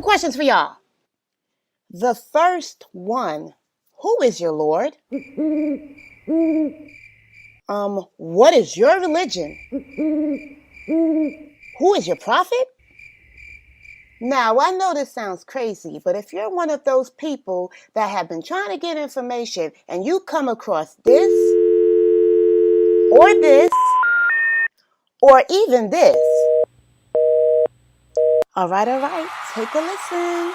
questions for y'all. The first one, who is your Lord? What is your religion? Who is your prophet? Now, I know this sounds crazy, but if you're one of those people that have been trying to get information and you come across this, or even this. All right, take a listen.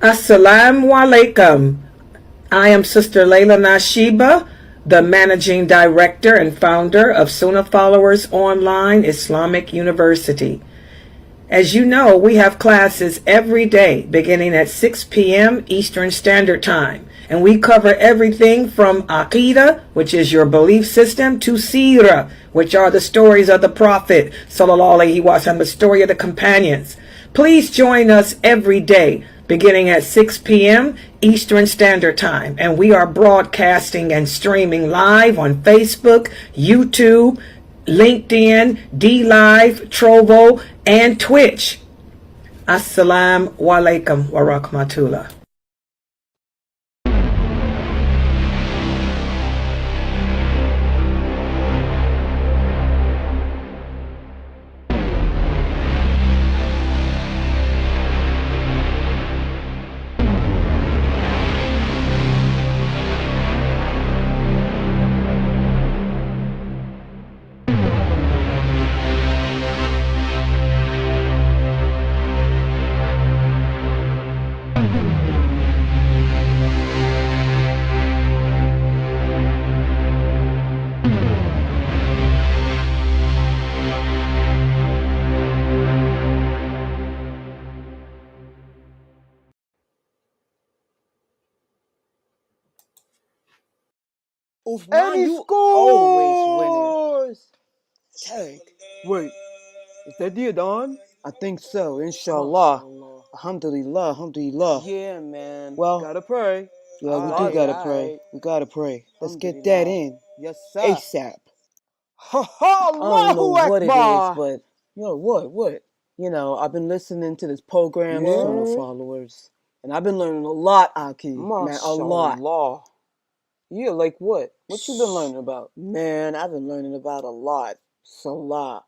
Assalamu alaikum. I am Sister Laila Nashiba, the Managing Director and Founder of Sunnahfollowers Online Islamic University. As you know, we have classes every day beginning at 6 p.m. Eastern Standard Time. And we cover everything from Aqidah, which is your belief system, to Seerah, which are the stories of the Prophet, Sallallahu Alaihi Wasallam, the story of the companions. Please join us every day beginning at 6 p.m. Eastern Standard Time. And we are broadcasting and streaming live on Facebook, YouTube, LinkedIn, DLive, Trovo, and Twitch. Assalamu alaikum wa rahmatullah. And he scores! Hey, wait, is that the Adhan? I think so, inshallah. Alhamdulillah, alhamdulillah. Yeah, man. Well, Gotta pray. Yeah, we do gotta pray. We gotta pray. Let's get that in. Yes, sir. ASAP. Ha ha! I don't know what it is, but what? you know, I've been listening to this program, Sunnahfollowers, and I've been learning a lot, Aki. Man, a lot. Yeah, like what? What you been learning about? Man, I've been learning about a lot. Salah,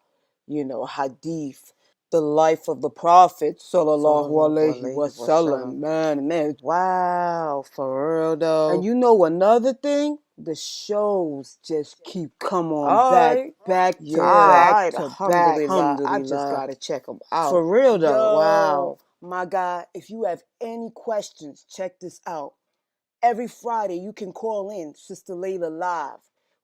you know, Hadith, the life of the Prophet, Sallallahu Alaihi Wasallam. Man. Wow, for real though. And you know another thing? The shows just keep coming on back to back. Alhamdulillah. I just gotta check them out. For real though. Yo, wow. My guy, if you have any questions, check this out. Every Friday, you can call in Sister Laila live.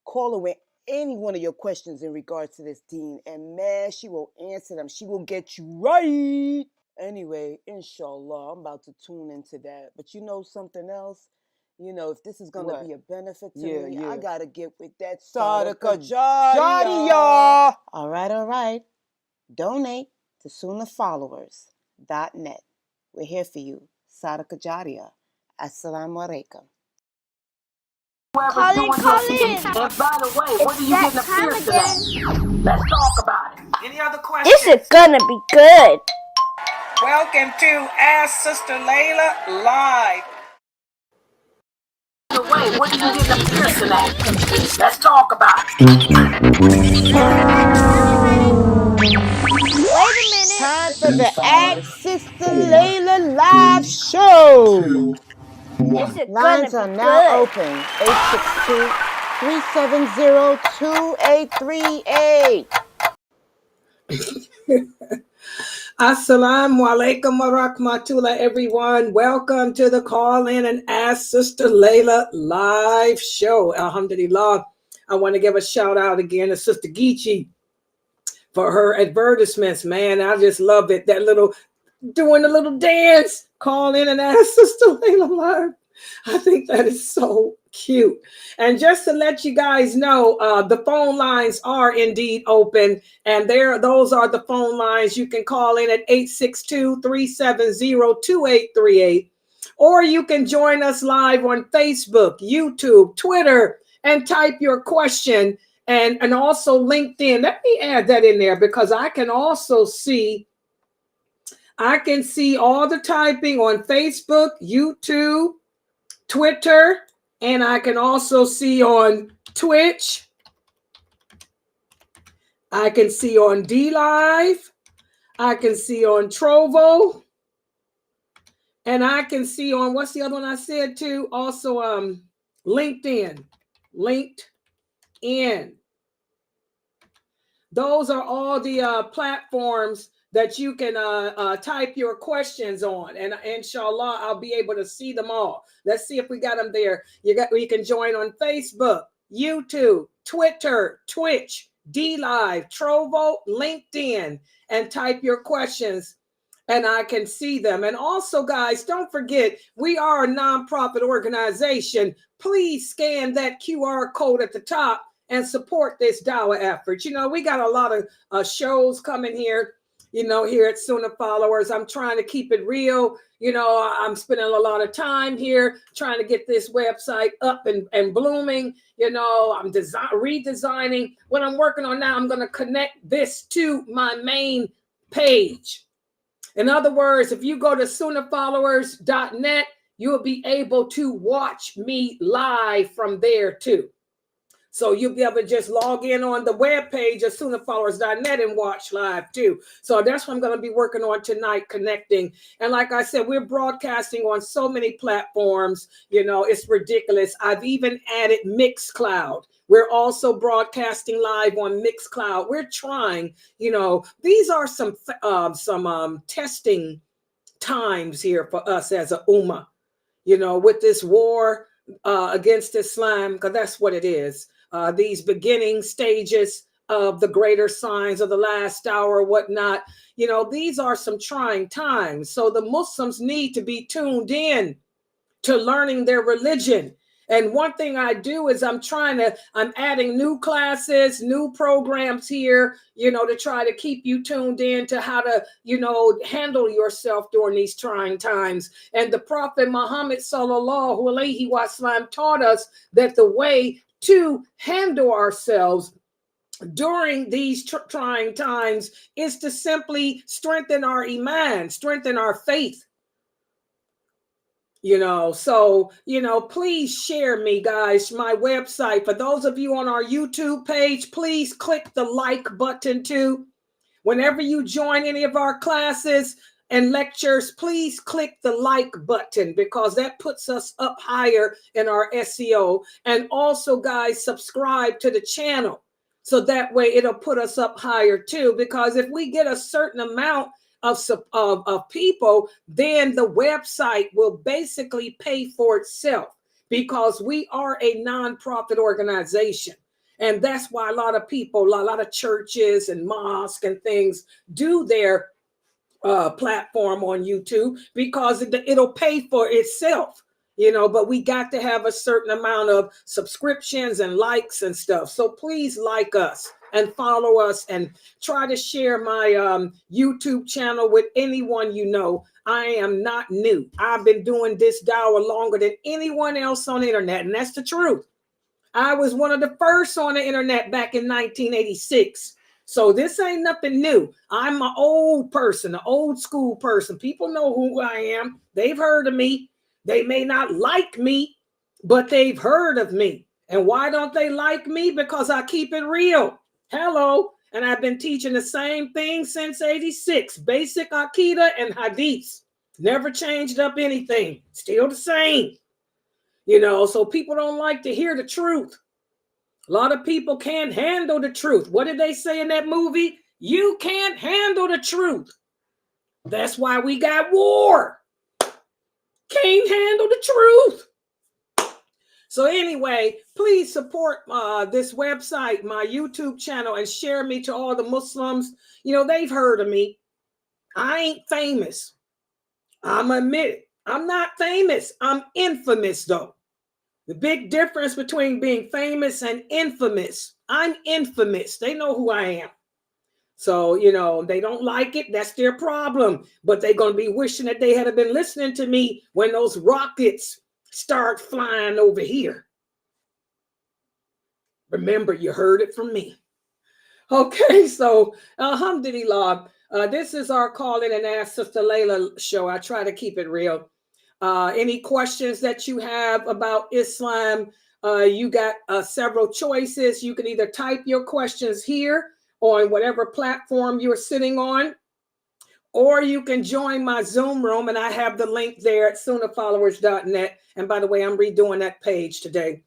Call her with any one of your questions in regards to this deen, and man, she will answer them. She will get you right. Anyway, inshallah, I'm about to tune into that. But you know something else? You know, if this is going to be a benefit to me, I got to get with that Sadaqah Jariyah. All right. Donate to Sunnahfollowers.net. We're here for you. Sadaqah Jariyah. Assalamu alaikum. Call in. And by the way, what are you getting a pierce today? Let's talk about it. Any other questions? This is gonna be good. Welcome to Ask Sister Laila Live. By the way, what are you getting a pierce today? Let's talk about it. Wait a minute. Time for the Ask Sister Laila live show. Lines are now open. 862-370-2838. Assalamu alaikum wa rahmatullah, everyone. Welcome to the Call In and Ask Sister Laila live show. Alhamdulillah. I want to give a shout out again to Sister Geechee for her advertisements. Man, I just love it. That doing a little dance. Call in and ask Sister Laila live. I think that is so cute. And just to let you guys know, the phone lines are indeed open, and those are the phone lines. You can call in at 862-370-2838, or you can join us live on Facebook, YouTube, Twitter, and type your question, and also LinkedIn. Let me add that in there because I can also see I can see all the typing on Facebook, YouTube, Twitter, and I can also see on Twitch. I can see on D Live. I can see on Trovo. And I can see on, what's the other one I said too? Also, LinkedIn. LinkedIn. Those are all the platforms that you can type your questions on. And inshallah, I'll be able to see them all. Let's see if we got them there. You can join on Facebook, YouTube, Twitter, Twitch, D Live, Trovo, LinkedIn, and type your questions. And I can see them. And also, guys, don't forget, we are a nonprofit organization. Please scan that QR code at the top and support this dawah effort. You know, we got a lot of shows coming here, you know, here at Sunnahfollowers. I'm trying to keep it real. You know, I'm spending a lot of time here trying to get this website up and blooming. You know, I'm redesigning. What I'm working on now, I'm going to connect this to my main page. In other words, if you go to Sunnahfollowers.net, you'll be able to watch me live from there too. So you'll be able to just log in on the webpage of Sunnahfollowers.net and watch live too. So that's what I'm going to be working on tonight, connecting. And like I said, we're broadcasting on so many platforms. You know, it's ridiculous. I've even added Mixcloud. We're also broadcasting live on Mixcloud. We're trying, you know, these are some testing times here for us as a ummah, you know, with this war against Islam, because that's what it is. These beginning stages of the greater signs of the last hour, whatnot, you know, these are some trying times. So the Muslims need to be tuned in to learning their religion. And one thing I do is I'm adding new classes, new programs here, you know, to try to keep you tuned in to how to, you know, handle yourself during these trying times. And the Prophet Muhammad sallallahu alaihi wasallam taught us that the way to handle ourselves during these trying times is to simply strengthen our iman, strengthen our faith. You know, so, you know, please share me, guys, my website. For those of you on our YouTube page, please click the like button too. Whenever you join any of our classes and lectures, please click the like button because that puts us up higher in our SEO. And also, guys, subscribe to the channel so that way it'll put us up higher too. Because if we get a certain amount of people, then the website will basically pay for itself because we are a nonprofit organization. And that's why a lot of people, a lot of churches and mosques and things do their platform on YouTube because it'll pay for itself, you know, but we got to have a certain amount of subscriptions and likes and stuff. So please like us and follow us and try to share my YouTube channel with anyone you know. I am not new. I've been doing this dawah longer than anyone else on the internet, and that's the truth. I was one of the first on the internet back in 1986. So this ain't nothing new. I'm an old person, an old school person. People know who I am. They've heard of me. They may not like me, but they've heard of me. And why don't they like me? Because I keep it real. Hello. And I've been teaching the same thing since 86. Basic Aqidah and Hadith. Never changed up anything. Still the same. You know, so people don't like to hear the truth. A lot of people can't handle the truth. What did they say in that movie? You can't handle the truth. That's why we got war. Can't handle the truth. So anyway, please support this website, my YouTube channel, and share me to all the Muslims. You know, they've heard of me. I ain't famous. I'm admit it. I'm not famous. I'm infamous, though. The big difference between being famous and infamous. I'm infamous. They know who I am. So, you know, they don't like it. That's their problem. But they're going to be wishing that they had been listening to me when those rockets start flying over here. Remember, you heard it from me. Okay, so alhamdulillah. This is our Call In and Ask Sister Laila show. I try to keep it real. Any questions that you have about Islam, you got several choices. You can either type your questions here on whatever platform you're sitting on, or you can join my Zoom room, and I have the link there at Sunnahfollowers.net. And by the way, I'm redoing that page today.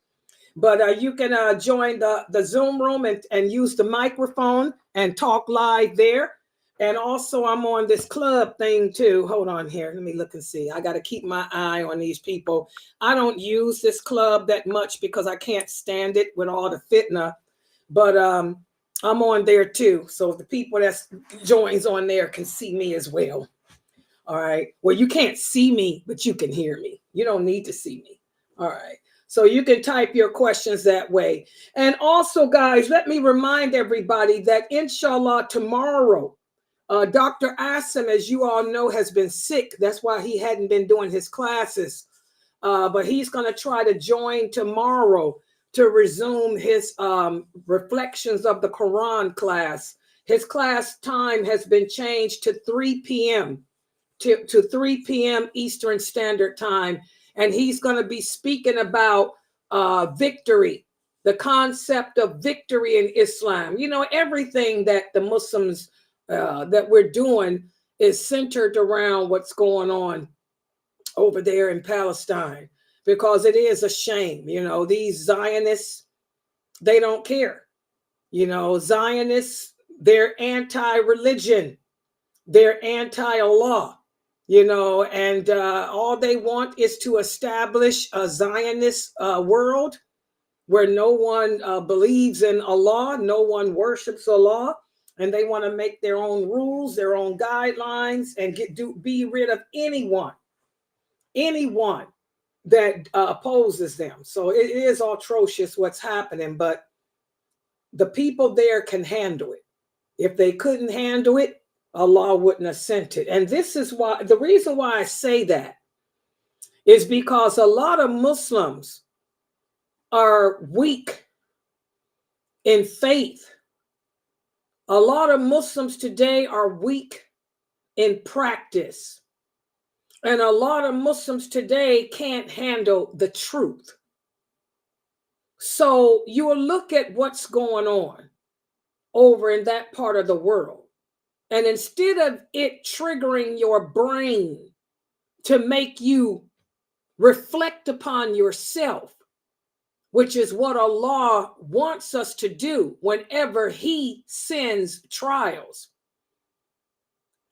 But you can join the Zoom room and use the microphone and talk live there. And also, I'm on this club thing too. Hold on here. Let me look and see. I got to keep my eye on these people. I don't use this club that much because I can't stand it with all the fitna. But I'm on there too. So the people that joins on there can see me as well. All right. Well, you can't see me, but you can hear me. You don't need to see me. All right. So you can type your questions that way. And also, guys, let me remind everybody that inshallah tomorrow, Dr. Asim, as you all know, has been sick. That's why he hadn't been doing his classes. But he's going to try to join tomorrow to resume his reflections of the Quran class. His class time has been changed to 3 p.m. to 3 p.m. Eastern Standard Time. And he's going to be speaking about victory, the concept of victory in Islam. You know, everything that the Muslims that we're doing is centered around what's going on over there in Palestine, because it is a shame. You know, these Zionists, they don't care. You know, Zionists, they're anti-religion, they're anti-Allah. You know, and all they want is to establish a Zionist world where no one believes in Allah, no one worships Allah, and they want to make their own rules, their own guidelines, and be rid of anyone that opposes them. So it is atrocious what's happening, but the people there can handle it. If they couldn't handle it, Allah wouldn't have sent it. And this is why, the reason why I say that is because a lot of Muslims are weak in faith. A lot of Muslims today are weak in practice. And a lot of Muslims today can't handle the truth. So you will look at what's going on over in that part of the world. And instead of it triggering your brain to make you reflect upon yourself, which is what Allah wants us to do whenever He sends trials,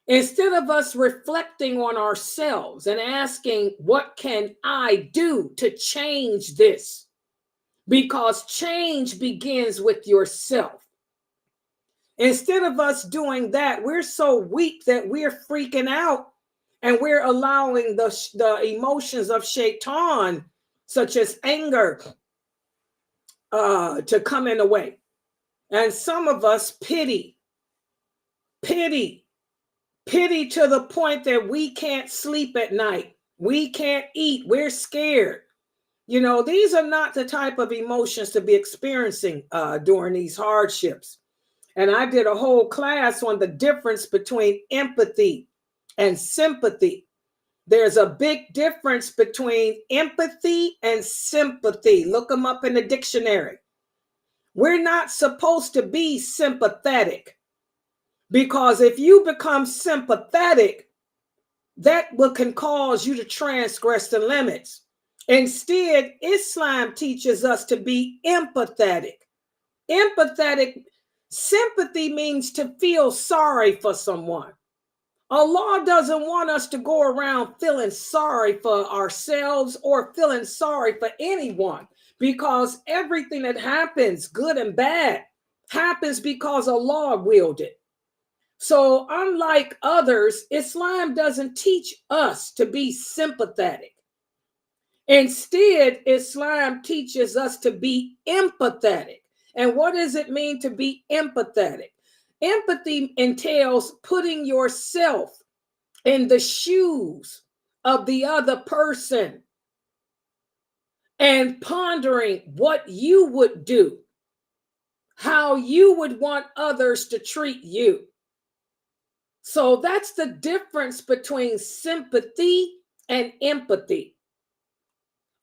instead of us reflecting on ourselves and asking, what can I do to change this? Because change begins with yourself. Instead of us doing that, we're so weak that we're freaking out and we're allowing the emotions of Shaytan, such as anger, to come in the way. And some of us pity to the point that we can't sleep at night. We can't eat. We're scared. You know, these are not the type of emotions to be experiencing during these hardships. And I did a whole class on the difference between empathy and sympathy. There's a big difference between empathy and sympathy. Look them up in the dictionary. We're not supposed to be sympathetic, because if you become sympathetic, that can cause you to transgress the limits. Instead, Islam teaches us to be empathetic. Sympathy means to feel sorry for someone. Allah doesn't want us to go around feeling sorry for ourselves or feeling sorry for anyone, because everything that happens, good and bad, happens because Allah willed it. So unlike others, Islam doesn't teach us to be sympathetic. Instead, Islam teaches us to be empathetic. And what does it mean to be empathetic? Empathy entails putting yourself in the shoes of the other person and pondering what you would do, how you would want others to treat you. So that's the difference between sympathy and empathy.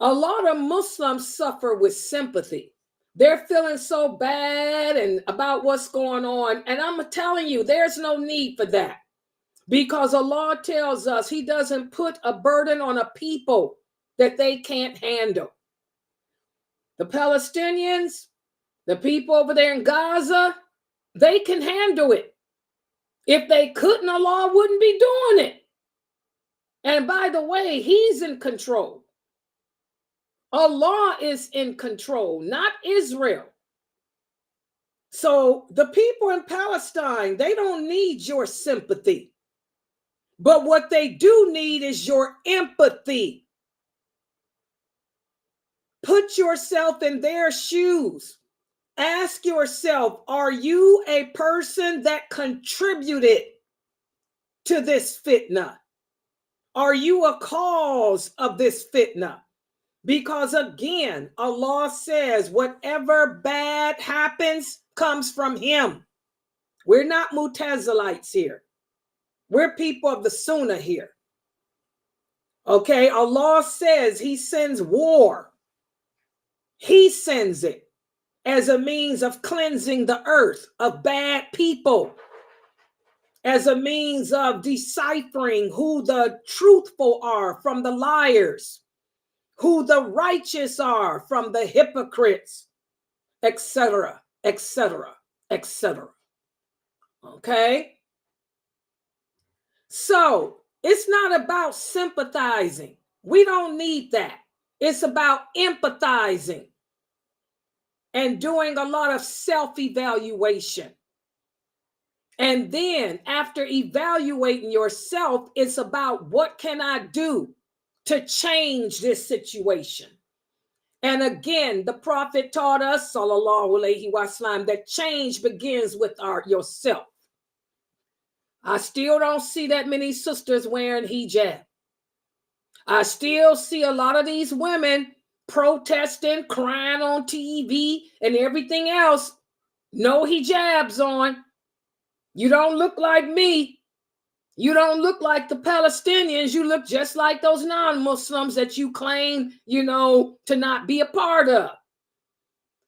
A lot of Muslims suffer with sympathy. They're feeling so bad and about what's going on. And I'm telling you, there's no need for that. Because Allah tells us he doesn't put a burden on a people that they can't handle. The Palestinians, the people over there in Gaza, they can handle it. If they couldn't, Allah wouldn't be doing it. And by the way, he's in control. Allah is in control, not Israel. So the people in Palestine, they don't need your sympathy. But what they do need is your empathy. Put yourself in their shoes. Ask yourself, are you a person that contributed to this fitna? Are you a cause of this fitna? Because again, Allah says whatever bad happens comes from him. We're not Mutazilites here. We're people of the Sunnah here. Okay, Allah says he sends war. He sends it as a means of cleansing the earth of bad people, as a means of deciphering who the truthful are from the liars, who the righteous are from the hypocrites, etc., etc., etc. Okay? So it's not about sympathizing. We don't need that. It's about empathizing and doing a lot of self-evaluation. And then after evaluating yourself, it's about what can I do to change this situation? And again, the Prophet taught us, sallallahu alaihi wasallam, that change begins with yourself. I still don't see that many sisters wearing hijab. I still see a lot of these women protesting, crying on TV and everything else. No hijabs on. You don't look like me. You don't look like the Palestinians. You look just like those non-Muslims that you claim, to not be a part of.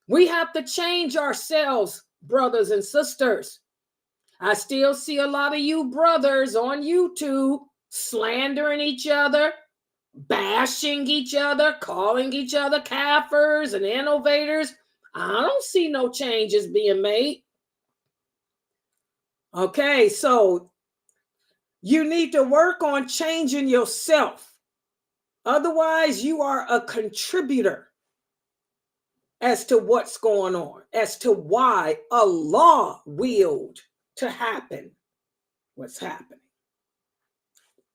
We have to change ourselves, brothers and sisters. I still see a lot of you brothers on YouTube slandering each other, bashing each other, calling each other kaffirs and innovators. I don't see no changes being made. Okay, so you need to work on changing yourself. Otherwise, you are a contributor as to what's going on, as to why Allah willed to happen what's happening.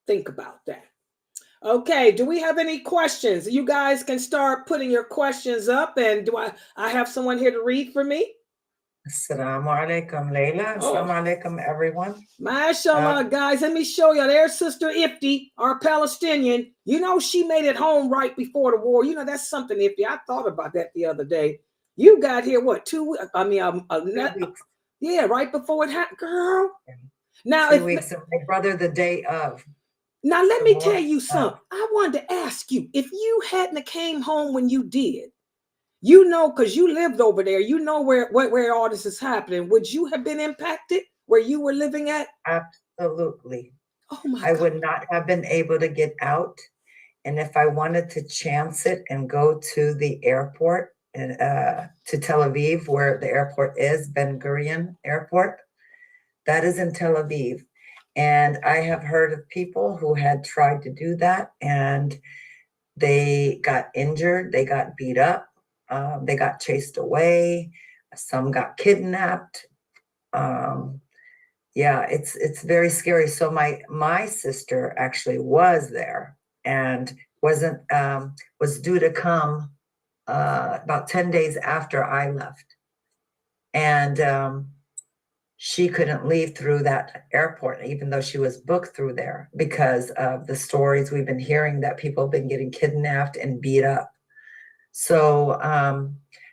Think about that. Okay, do we have any questions? You guys can start putting your questions up. And do I have someone here to read for me? Assalamu alaikum, Laila. Assalamu alaikum, everyone. MashaAllah, guys, let me show you. There's Sister Ifti, our Palestinian. She made it home right before the war. That's something, Ifti. I thought about that the other day. You got here, what, 2 weeks? Yeah, right before it happened, girl. Now, 2 weeks, and my brother the day of. Now, let me tell you something. I wanted to ask you, if you hadn't came home when you did, because you lived over there, where all this is happening, would you have been impacted where you were living at? Absolutely. Oh my God. I would not have been able to get out. And if I wanted to chance it and go to the airport, to Tel Aviv, where the airport is, Ben Gurion Airport, that is in Tel Aviv. And I have heard of people who had tried to do that and they got injured, they got beat up, they got chased away, some got kidnapped. Yeah, it's very scary. So my sister actually was there and was due to come about 10 days after I left. And she couldn't leave through that airport, even though she was booked through there, because of the stories we've been hearing that people have been getting kidnapped and beat up. So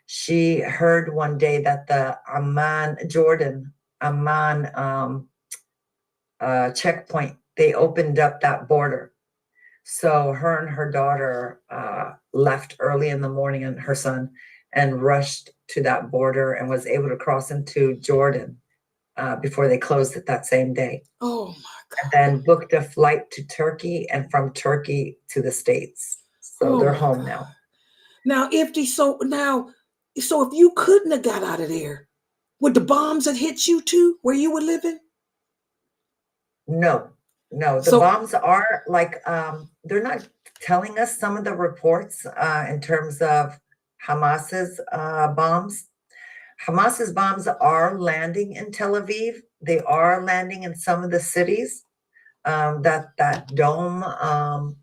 she heard one day that the Amman checkpoint, they opened up that border. So her and her daughter left early in the morning, and her son, and rushed to that border and was able to cross into Jordan before they closed it that same day. Oh my God. And then booked a flight to Turkey, and from Turkey to the States. So they're home now. Now, so if you couldn't have got out of there, would the bombs have hit you too, where you were living? No. The bombs are like, they're not telling us some of the reports in terms of Hamas's bombs. Hamas's bombs are landing in Tel Aviv. They are landing in some of the cities. That dome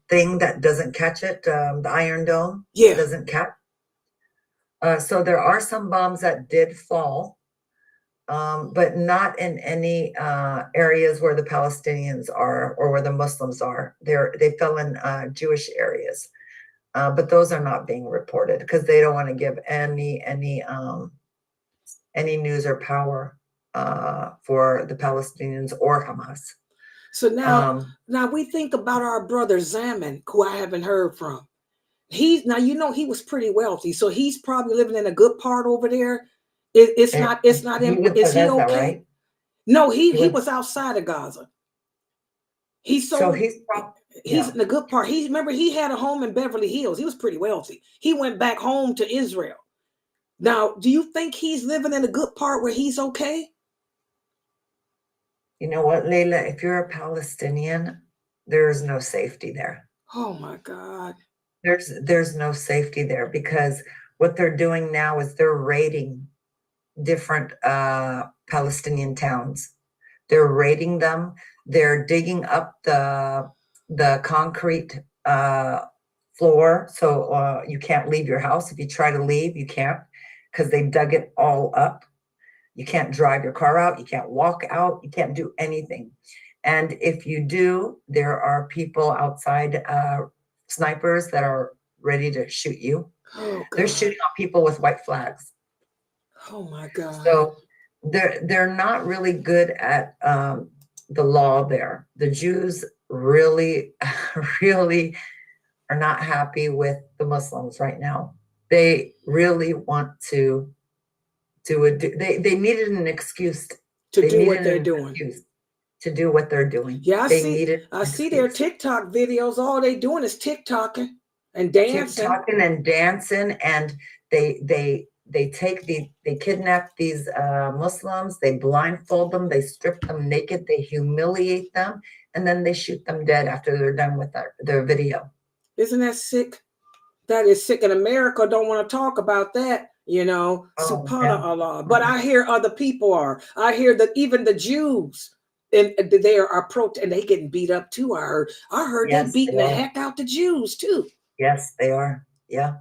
thing that doesn't catch it, the Iron Dome, doesn't catch. So there are some bombs that did fall, but not in any areas where the Palestinians are or where the Muslims are. They fell in Jewish areas, but those are not being reported because they don't want to give any news or power for the Palestinians or Hamas. So now we think about our brother Zaman, who I haven't heard from. He was pretty wealthy, so he's probably living in a good part over there. Is he okay? Right? No, he was outside of Gaza. He's in a good part. He had a home in Beverly Hills. He was pretty wealthy. He went back home to Israel. Now, do you think he's living in a good part where he's okay? You know what, Laila, if you're a Palestinian, there is no safety there. Oh my God. There's no safety there because what they're doing now is they're raiding different Palestinian towns. They're raiding them. They're digging up the concrete floor, so you can't leave your house. If you try to leave, you can't because they dug it all up. You can't drive your car out. You can't walk out. You can't do anything. And if you do, there are people outside, snipers that are ready to shoot you. Oh, they're shooting on people with white flags. Oh my God. So they're not really good at the law there. The Jews really, really are not happy with the Muslims right now. They really want to they needed an excuse to do what they're doing. To do what they're doing. Yeah, I see their TikTok videos. All they doing is TikToking and dancing. And they kidnap these Muslims, they blindfold them, they strip them naked, they humiliate them, and then they shoot them dead after they're done with their video. Isn't that sick? That is sick. And America don't want to talk about that, subhanAllah. But I hear other people are. I hear that even the Jews, and they are and they getting beat up too. I heard they're beating the heck out the Jews too. Yes, they are. Yeah,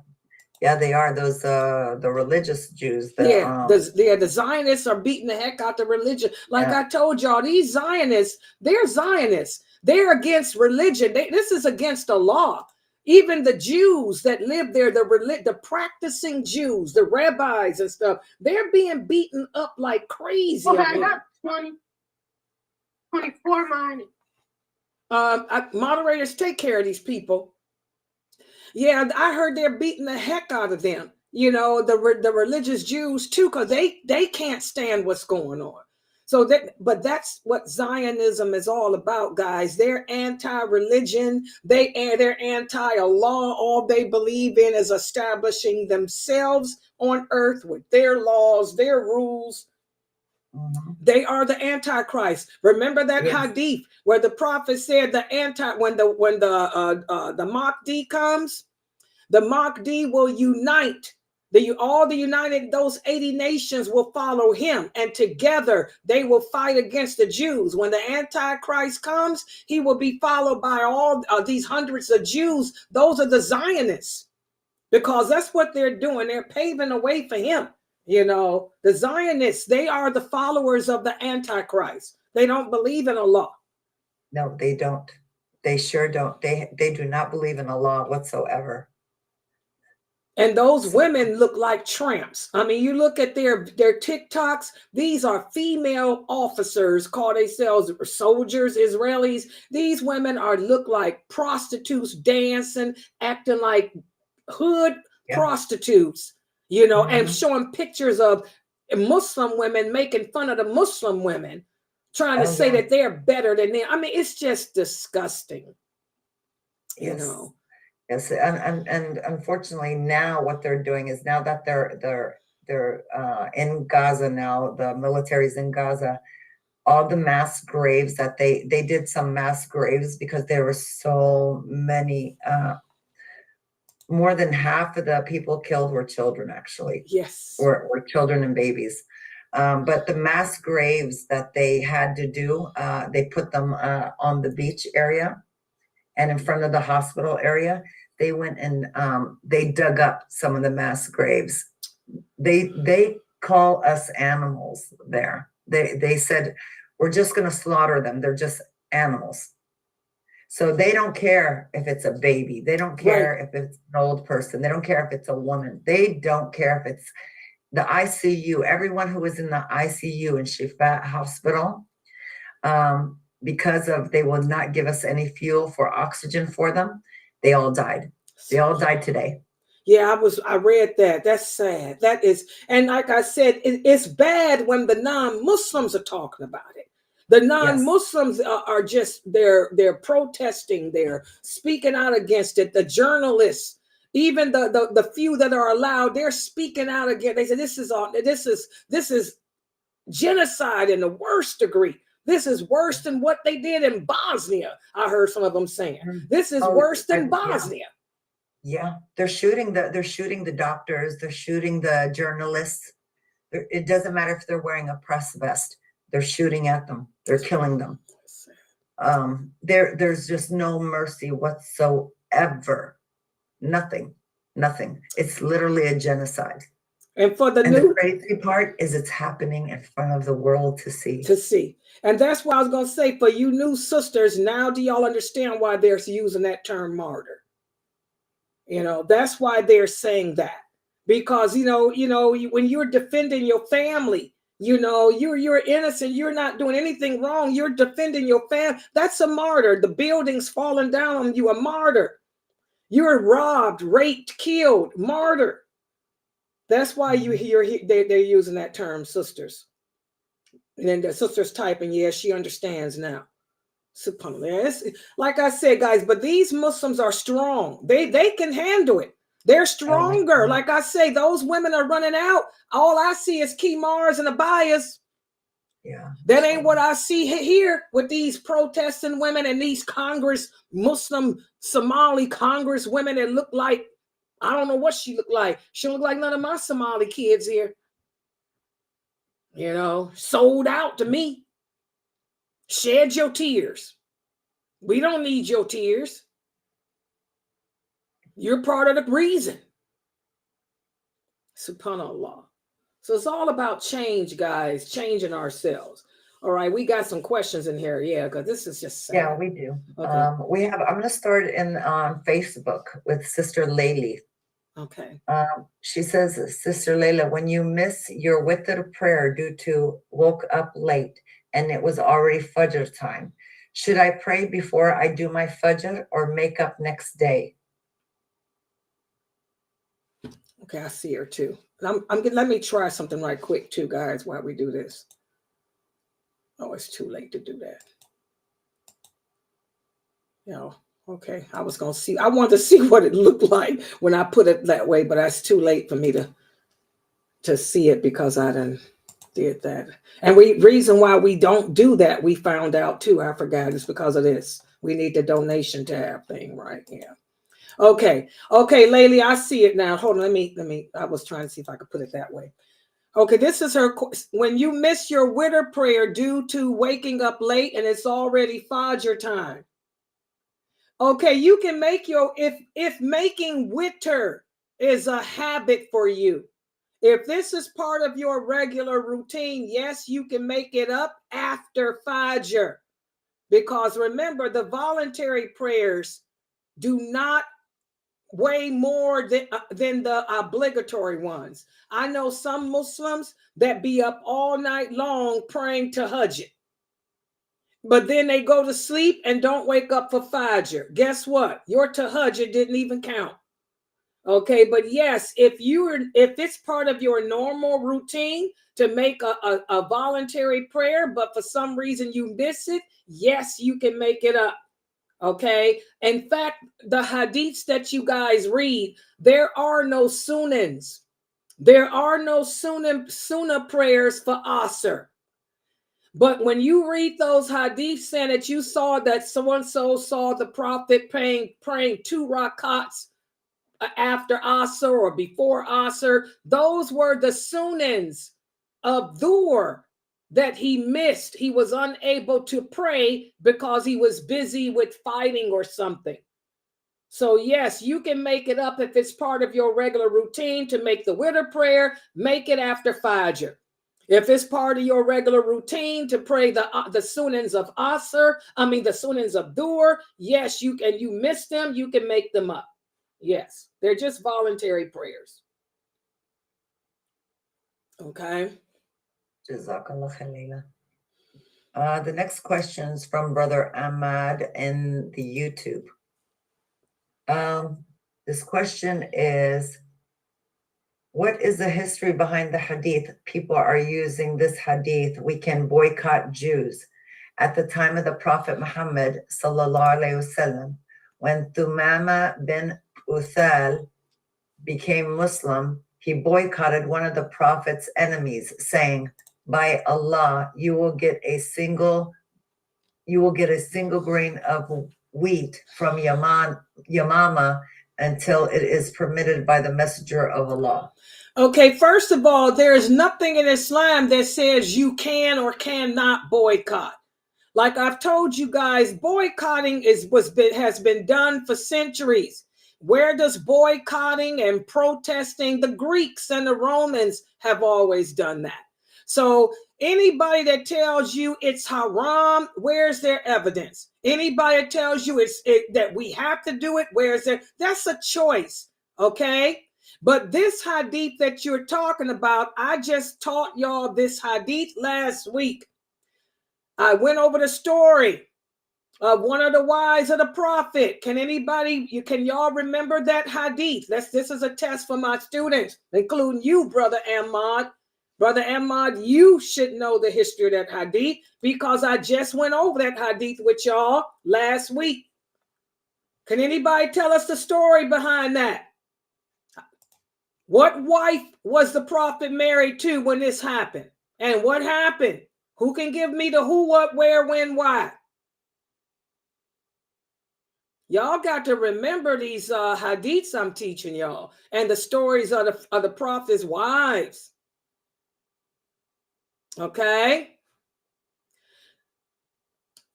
they are. Those the religious Jews. The Zionists are beating the heck out the religion. Like I told y'all, these Zionists, they're Zionists. They're against religion. This is against the law. Even the Jews that live there, the practicing Jews, the rabbis and stuff, they're being beaten up like crazy. Okay, I got 24 minutes. Moderators, take care of these people. Yeah, I heard they're beating the heck out of them. The religious Jews too, because they can't stand what's going on. So but that's what Zionism is all about, guys. They're anti-religion. They're anti-Allah. All they believe in is establishing themselves on earth with their laws, their rules. Mm-hmm. They are the Antichrist. Remember that Hadith where the prophet said when the Mahdi comes, the Mahdi will unite. Those 80 nations will follow him, and together they will fight against the Jews. When the Antichrist comes, he will be followed by all these hundreds of Jews. Those are the Zionists, because that's what they're doing. They're paving the way for him. The Zionists, they are the followers of the Antichrist. They don't believe in Allah. No, they don't. They sure don't. They do not believe in Allah whatsoever. And those women look like tramps. I mean, you look at their TikToks, these are female officers, call themselves soldiers, Israelis. These women look like prostitutes dancing, acting like hood prostitutes, you know, and showing pictures of Muslim women making fun of the Muslim women, trying to say that they're better than them. I mean, it's just disgusting, you know. Yes, and unfortunately now what they're doing is, now that they're in Gaza now, the military's in Gaza, all the mass graves that they did some mass graves because there were so many, more than half of the people killed were children, actually. Yes. Or children and babies. But the mass graves that they had to do, they put them on the beach area and in front of the hospital area. They went and they dug up some of the mass graves. They call us animals there. They said, we're just going to slaughter them. They're just animals. So they don't care if it's a baby. They don't care if it's an old person. They don't care if it's a woman. They don't care if it's the ICU. Everyone who was in the ICU in Shifa Hospital, because they will not give us any fuel for oxygen for them, they all died. They all died today. Yeah, I read that. That's sad. That is, and like I said, it's bad when the non-Muslims are talking about it. The non-Muslims are just, they're protesting, they're speaking out against it. The journalists, even the few that are allowed, they're speaking out against. They say this is genocide in the worst degree. This is worse than what they did in Bosnia. I heard some of them saying this is worse than Bosnia. Yeah, they're shooting the doctors, they're shooting the journalists. It doesn't matter if they're wearing a press vest. They're shooting at them. They're killing them. There's just no mercy whatsoever. Nothing. It's literally a genocide. And the crazy part is it's happening in front of the world to see. And that's what I was going to say, for you new sisters, now do y'all understand why they're using that term martyr? You know, that's why they're saying that. Because, you know, when you're defending your family, you know, you're innocent, you're not doing anything wrong, you're defending your family. That's a martyr. The building's falling down on you, a martyr. You're robbed, raped, killed, martyr. That's why they're using that term, sisters. And then the sister's typing, yeah, she understands now. SubhanAllah. Like I said, guys, but these Muslims are strong. They can handle it. They're stronger. Like I say, those women are running out. All I see is kimars and abayas. Yeah. That ain't what I see here with these protesting women and these Muslim Somali Congress women that look like, I don't know what she looked like. She don't look like none of my Somali kids here. You know, sold out to me. Shed your tears. We don't need your tears. You're part of the reason. SubhanAllah. So it's all about change, guys, changing ourselves. All right, we got some questions in here. Yeah, because this is just sad. Yeah, we do. Okay. I'm going to start on Facebook with Sister Laila. Okay. She says, Sister Laila, when you miss your witr prayer due to woke up late and it was already fajr time, should I pray before I do my fajr or make up next day? Okay, I see her too. Let me try something right quick too, guys, while we do this. Oh, it's too late to do that. You know, okay. I wanted to see what it looked like when I put it that way, but that's too late for me to see it because I did that. And reason why we don't do that, we found out too, I forgot, is because of this. We need the donation tab thing, right? Yeah. Okay, Laila, I see it now. Hold on, let me. I was trying to see if I could put it that way. Okay, this is her. When you miss your witr prayer due to waking up late and it's already fajr time. Okay, you can make if making witr is a habit for you. If this is part of your regular routine, yes, you can make it up after fajr. Because remember, the voluntary prayers do not way more than the obligatory ones. I know some Muslims that be up all night long praying to Hajj, but then they go to sleep and don't wake up for fajr. Guess what? Your tahajjud didn't even count. Okay, but yes, if it's part of your normal routine to make a voluntary prayer, but for some reason you miss it, yes, you can make it up. Okay. In fact, the hadiths that you guys read, there are no sunnahs. There are no sunnah prayers for asr. But when you read those hadiths saying that you saw that so-and-so saw the prophet praying 2 rakats after asr or before asr, those were the sunnahs of dhuhr that he missed. He was unable to pray because he was busy with fighting or something. So yes, you can make it up if it's part of your regular routine to make the witr prayer, make it after fajr. If it's part of your regular routine to pray the sunnahs of asr, the sunnahs of dhuhr, yes, you can. You miss them, you can make them up. Yes, they're just voluntary prayers. Okay. Jazakallah khair. The next question is from Brother Ahmad in the YouTube. This question is, what is the history behind the hadith? People are using this hadith, we can boycott Jews. At the time of the Prophet Muhammad, sallallahu alaihi wasallam, when Thumanah bin Uthal became Muslim, he boycotted one of the Prophet's enemies, saying, by Allah, you will get a single grain of wheat from yamama until it is permitted by the Messenger of Allah. Okay, first of all, there is nothing in Islam that says you can or cannot boycott. Like I've told you guys, boycotting has been done for centuries. Where does boycotting and protesting? The Greeks and the Romans have always done that. So anybody that tells you it's haram, where's their evidence? Anybody that tells you that we have to do it, where's there? That's a choice, okay? But this hadith that you're talking about, I just taught y'all this hadith last week. I went over the story of one of the wives of the prophet. Can y'all remember that hadith? This is a test for my students, including you, Brother Ahmad. Brother Ahmad, you should know the history of that hadith because I just went over that hadith with y'all last week. Can anybody tell us the story behind that? What wife was the prophet married to when this happened? And what happened? Who can give me the who, what, where, when, why? Y'all got to remember these hadiths I'm teaching y'all and the stories of the prophet's wives. Okay?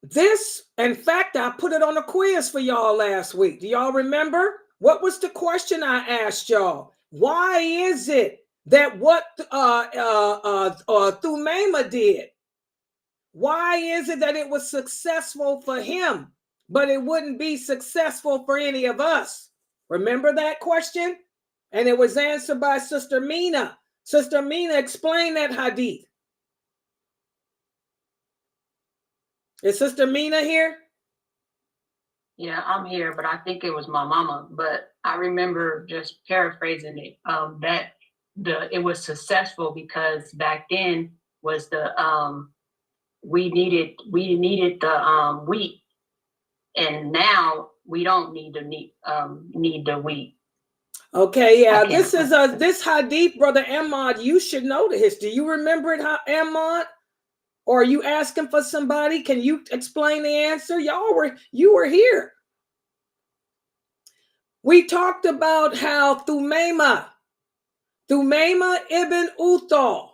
This, in fact, I put it on a quiz for y'all last week. Do y'all remember? What was the question I asked y'all? Why is it that what Thumanah did? Why is it that it was successful for him, but it wouldn't be successful for any of us? Remember that question? And it was answered by Sister Mina. Sister Mina explained that hadith. Is Sister Mina here? Yeah, I'm here, but I think it was my mama. But I remember just paraphrasing it. It was successful because back then was the we needed the wheat, and now we don't need the wheat. Okay, yeah, this hadith, Brother Ahmad. You should know the history. You remember it, Ahmad? Or are you asking for somebody? Can you explain the answer? You were here. We talked about how Thumanah ibn Uthal,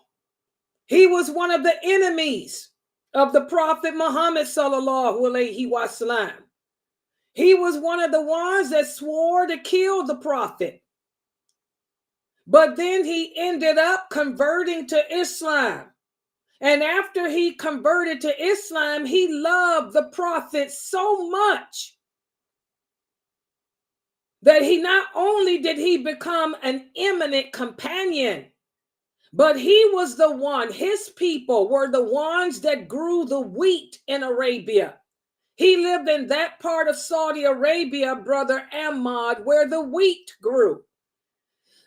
he was one of the enemies of the Prophet Muhammad sallallahu alaihi wasallam. He was one of the ones that swore to kill the Prophet. But then he ended up converting to Islam. And after he converted to Islam, he loved the Prophet so much that he not only did he become an eminent companion, but he was the one, his people were the ones that grew the wheat in Arabia. He lived in that part of Saudi Arabia, Brother Ahmad, where the wheat grew.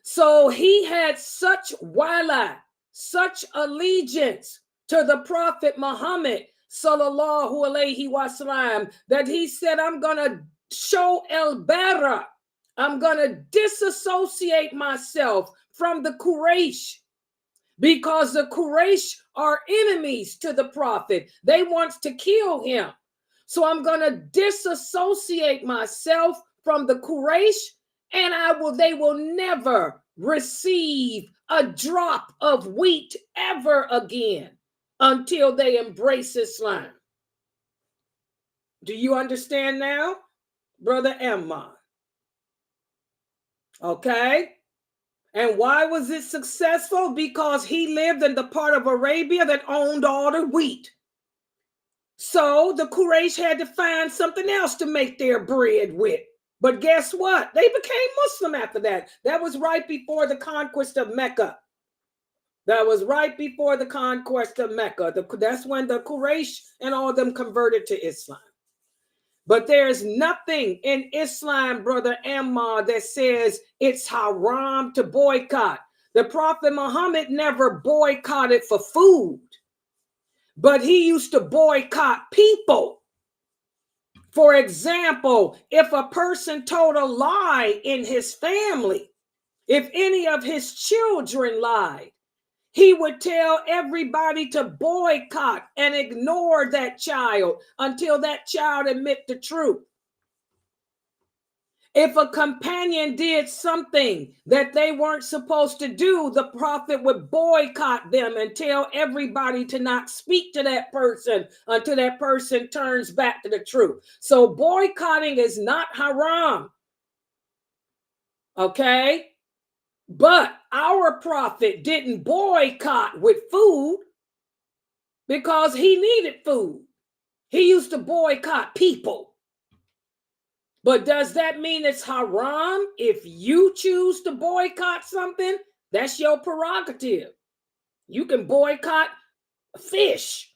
So he had such wala, such allegiance to the Prophet Muhammad, sallallahu alayhi wasallam, that he said, I'm going to show el-bara. I'm going to disassociate myself from the Quraysh, because the Quraysh are enemies to the Prophet. They want to kill him. So I'm going to disassociate myself from the Quraysh, and they will never receive a drop of wheat ever again until they embrace Islam. Do you understand now, Brother Ahmad? Okay. And why was it successful? Because he lived in the part of Arabia that owned all the wheat. So the Quraysh had to find something else to make their bread with. But guess what? They became Muslim after that. That was right before the conquest of Mecca. That's when the Quraysh and all of them converted to Islam. But there's nothing in Islam, Brother Ahmad, that says it's haram to boycott. The Prophet Muhammad never boycotted for food, but he used to boycott people. For example, if a person told a lie in his family, if any of his children lied, he would tell everybody to boycott and ignore that child until that child admit the truth. If a companion did something that they weren't supposed to do, the Prophet would boycott them and tell everybody to not speak to that person until that person turns back to the truth. So boycotting is not haram. Okay? But our Prophet didn't boycott with food because he needed food. He used to boycott people. But does that mean it's haram if you choose to boycott something? That's your prerogative. You can boycott fish.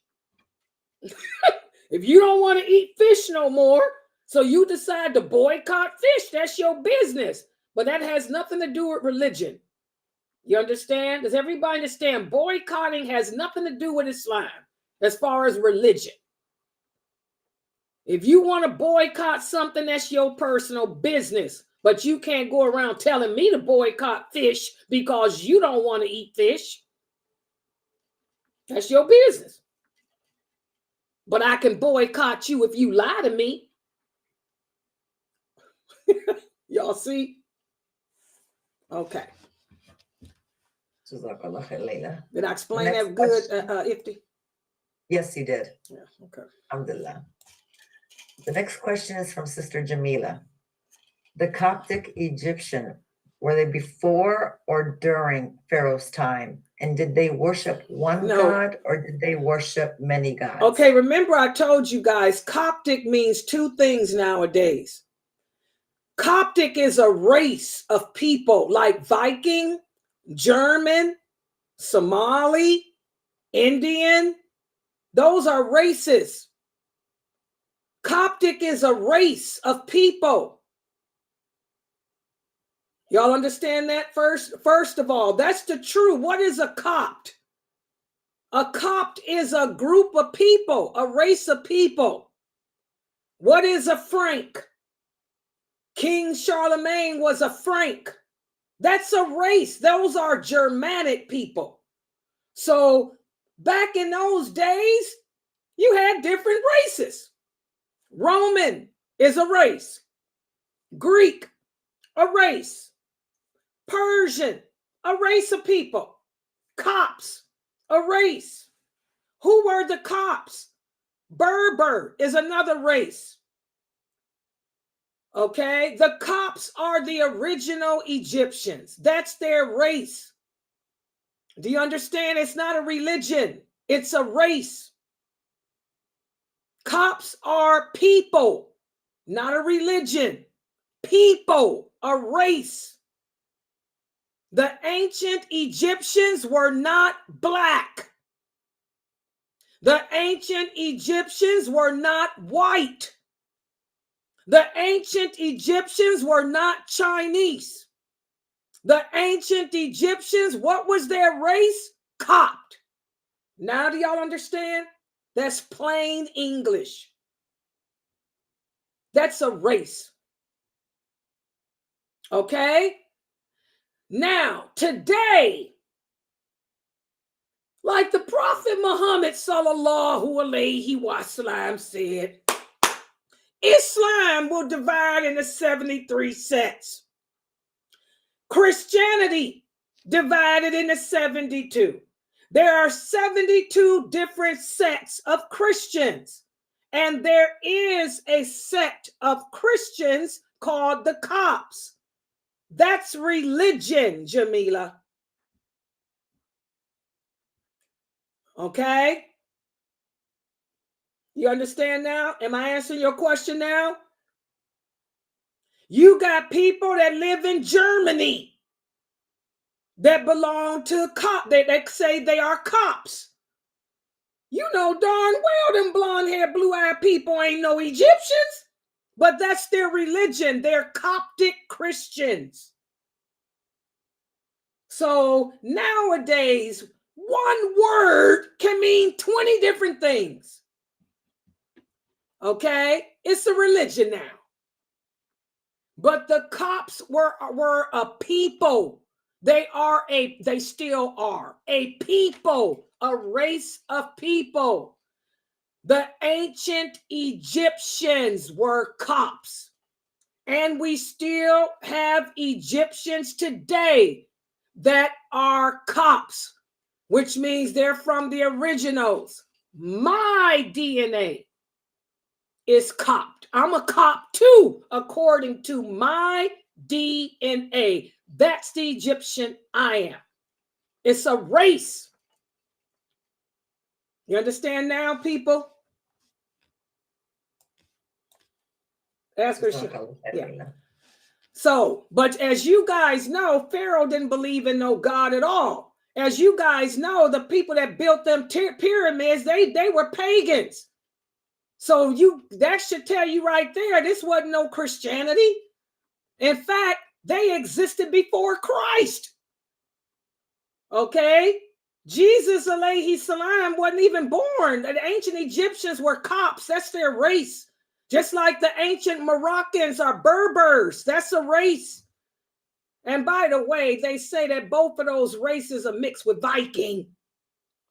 If you don't want to eat fish no more, so you decide to boycott fish, that's your business. But that has nothing to do with religion. You understand? Does everybody understand? Boycotting has nothing to do with Islam as far as religion. If you want to boycott something, that's your personal business. But you can't go around telling me to boycott fish because you don't want to eat fish. That's your business. But I can boycott you if you lie to me. Y'all see? Okay. Did I explain that good, Ifti? Yes, you did. Yeah, okay. Alhamdulillah. The next question is from Sister Jamila. The Coptic Egyptian, were they before or during Pharaoh's time? And did they worship one god or did they worship many gods? Okay, remember I told you guys, Coptic means two things nowadays. Coptic is a race of people like Viking, German, Somali, Indian. Those are races. Coptic is a race of people. Y'all understand that first? First of all, that's the truth. What is a Copt? A Copt is a group of people, a race of people. What is a Frank? King Charlemagne was a Frank. That's a race. Those are Germanic people. So back in those days, you had different races. Roman is a race. Greek, a race. Persian, a race of people. Copts, a race. Who were the Copts? Berber is another race. Okay, the Copts are the original Egyptians. That's their race. Do you understand? It's not a religion. It's a race. Copts are people, not a religion. people, a race. The ancient Egyptians were not black. The ancient Egyptians were not white. The ancient Egyptians were not Chinese. The ancient Egyptians, what was their race? Copt. Now do y'all understand? That's plain English. That's a race. Okay? Now, today, like the Prophet Muhammad sallallahu alaihi wasallam said, Islam will divide into 73 sects. Christianity divided into 72. There are 72 different sects of Christians, and there is a sect of Christians called the Copts. That's religion, Jamila. Okay? You understand now? Am I answering your question now? You got people that live in Germany that belong to Cop. They say they are Copts. You know darn well them blonde-haired, blue-eyed people ain't no Egyptians, but that's their religion. They're Coptic Christians. So nowadays, one word can mean 20 different things. Okay? It's a religion now. But the Copts were a people. They still are a people, a race of people. The ancient Egyptians were Copts. And we still have Egyptians today that are Copts, which means they're from the originals. My DNA is Copt. I'm a Copt too, according to my DNA. That's the Egyptian I am. It's a race. You understand now, people? Ask her. Yeah. So, but as you guys know, Pharaoh didn't believe in no God at all. As you guys know, the people that built them pyramids, they were pagans. So that should tell you right there, this wasn't no Christianity. In fact, they existed before Christ. Okay? Jesus alayhi salam wasn't even born. The ancient Egyptians were Copts. That's their race. Just like the ancient Moroccans are Berbers. That's a race. And by the way, they say that both of those races are mixed with Viking.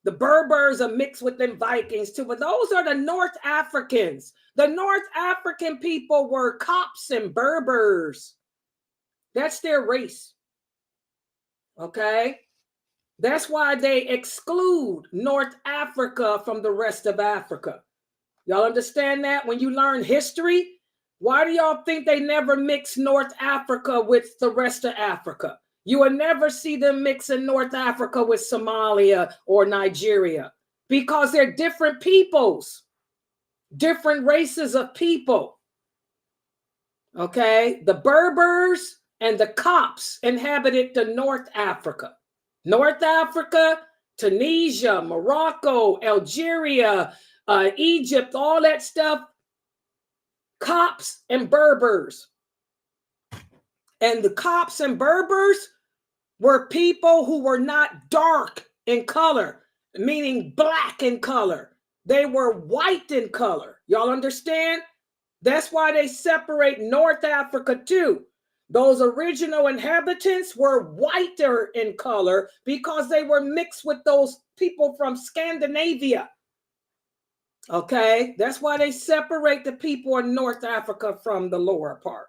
The Berbers are mixed with them Vikings too, but those are the North Africans. The North African people were Copts and Berbers. That's their race. Okay? That's why they exclude North Africa from the rest of Africa. Y'all understand that? When you learn history, why do y'all think they never mix North Africa with the rest of Africa? You will never see them mixing North Africa with Somalia or Nigeria because they're different peoples, different races of people. Okay? The Berbers and the Copts inhabited the North Africa. North Africa, Tunisia, Morocco, Algeria, Egypt, all that stuff, Copts and Berbers. And the Copts and Berbers were people who were not dark in color, meaning black in color. They were white in color. Y'all understand? That's why they separate North Africa too. Those original inhabitants were whiter in color because they were mixed with those people from Scandinavia. Okay, that's why they separate the people in North Africa from the lower part.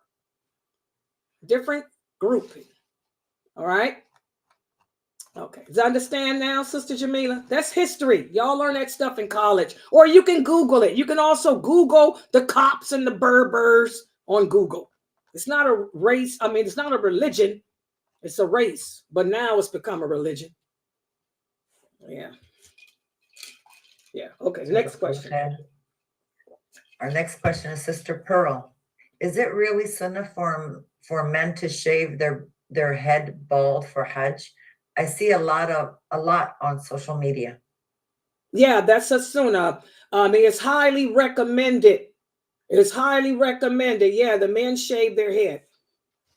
Different grouping. All right. Okay, does that understand now, Sister Jamila? That's history. Y'all learn that stuff in college, or you can Google it. You can also Google the Copts and the Berbers on Google. It's not a race. I mean, it's not a religion. It's a race, but now it's become a religion. Yeah. Yeah. Okay. Next question. Our next question is Sister Pearl. is it really sunnah for men to shave their head bald for Hajj? I see a lot on social media. Yeah, that's a sunnah. It's highly recommended. It's highly recommended. Yeah, the men shave their head.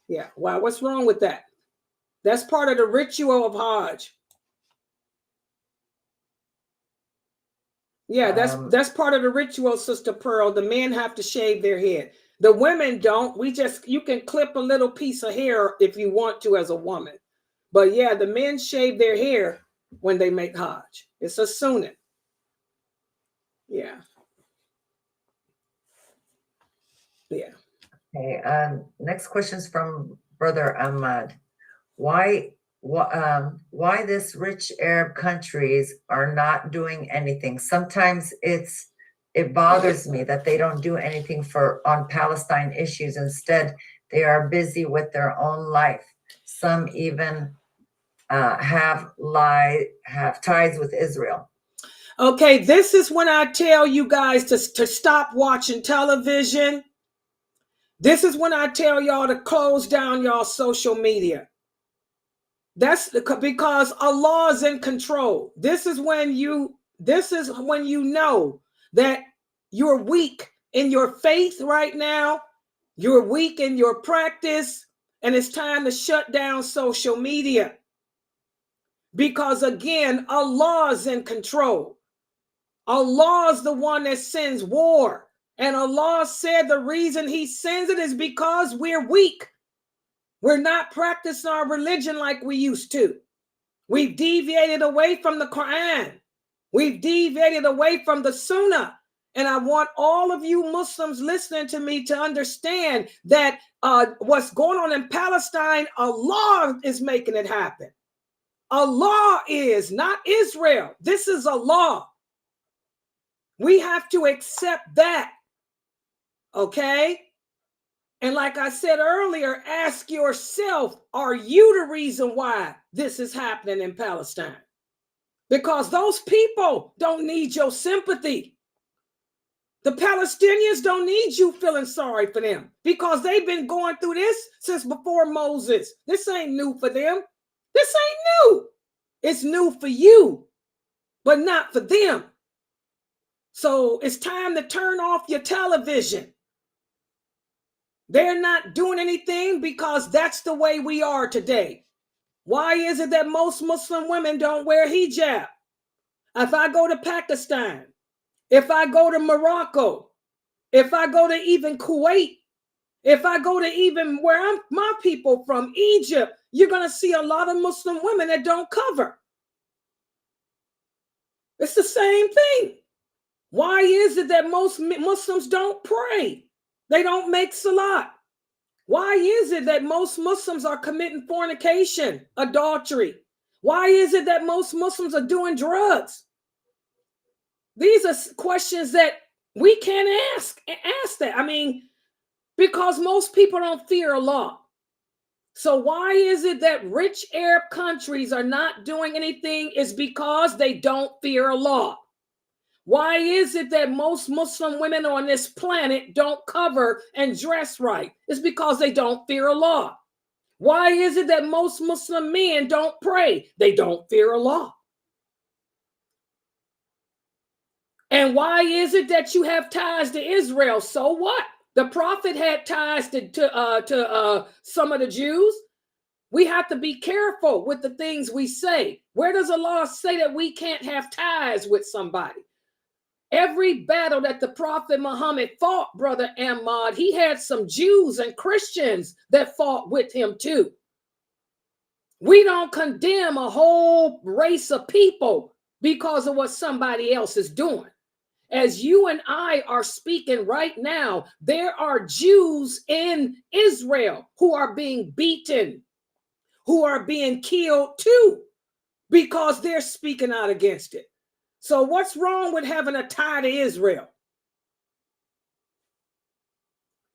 Yeah. Wow, what's wrong with that? That's part of the ritual of Hajj. Yeah, that's part of the ritual, Sister Pearl. The men have to shave their head. The women don't. You can clip a little piece of hair if you want to as a woman. But yeah, the men shave their hair when they make Hajj. It's a sunnah. Yeah. Yeah. Okay. Next question is from Brother Ahmad. Why this rich Arab countries are not doing anything? Sometimes it bothers me that they don't do anything on Palestine issues. Instead, they are busy with their own life. Some even have ties with Israel. Okay, this is when I tell you guys to stop watching television. This is when I tell y'all to close down y'all social media. That's because Allah is in control. This is when you know that you're weak in your faith right now. You're weak in your practice, and it's time to shut down social media. Because again, Allah is in control. Allah is the one that sends war. And Allah said the reason he sends it is because we're weak. We're not practicing our religion like we used to. We've deviated away from the Quran. We've deviated away from the Sunnah. And I want all of you Muslims listening to me to understand that what's going on in Palestine, Allah is making it happen. Allah is, not Israel. This is Allah. We have to accept that. Okay? And like I said earlier, ask yourself, are you the reason why this is happening in Palestine? Because those people don't need your sympathy. The Palestinians don't need you feeling sorry for them because they've been going through this since before Moses. This ain't new for them. This ain't new. It's new for you, but not for them. So it's time to turn off your television. They're not doing anything because that's the way we are today. Why is it that most Muslim women don't wear hijab? If I go to Pakistan, if I go to Morocco, if I go to even Kuwait, if I go to even where my people from, Egypt, you're going to see a lot of Muslim women that don't cover. It's the same thing. Why is it that most Muslims don't pray? They don't make salat. Why is it that most Muslims are committing fornication, adultery? Why is it that most Muslims are doing drugs? These are questions that we can't ask that. I mean, because most people don't fear Allah. So why is it that rich Arab countries are not doing anything? Is because they don't fear Allah. Why is it that most Muslim women on this planet don't cover and dress right? It's because they don't fear Allah. Why is it that most Muslim men don't pray? They don't fear Allah. And why is it that you have ties to Israel? So what? The prophet had ties to some of the Jews. We have to be careful with the things we say. Where does Allah say that we can't have ties with somebody? Every battle that the Prophet Muhammad fought, Brother Ahmad, he had some Jews and Christians that fought with him too. We don't condemn a whole race of people because of what somebody else is doing. As you and I are speaking right now, there are Jews in Israel who are being beaten, who are being killed too, because they're speaking out against it. So what's wrong with having a tie to Israel?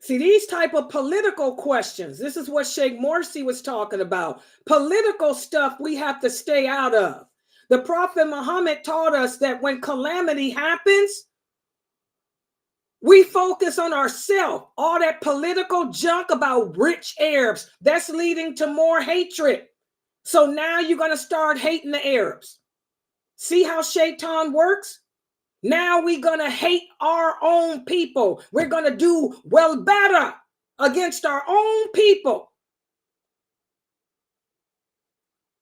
See, these type of political questions, this is what Sheikh Morsi was talking about. Political stuff we have to stay out of. The Prophet Muhammad taught us that when calamity happens, We focus on ourselves. All that political junk about rich Arabs, that's leading to more hatred. So now you're going to start hating the Arabs. See how Shaytan works? Now we're going to hate our own people. We're going to do well better against our own people.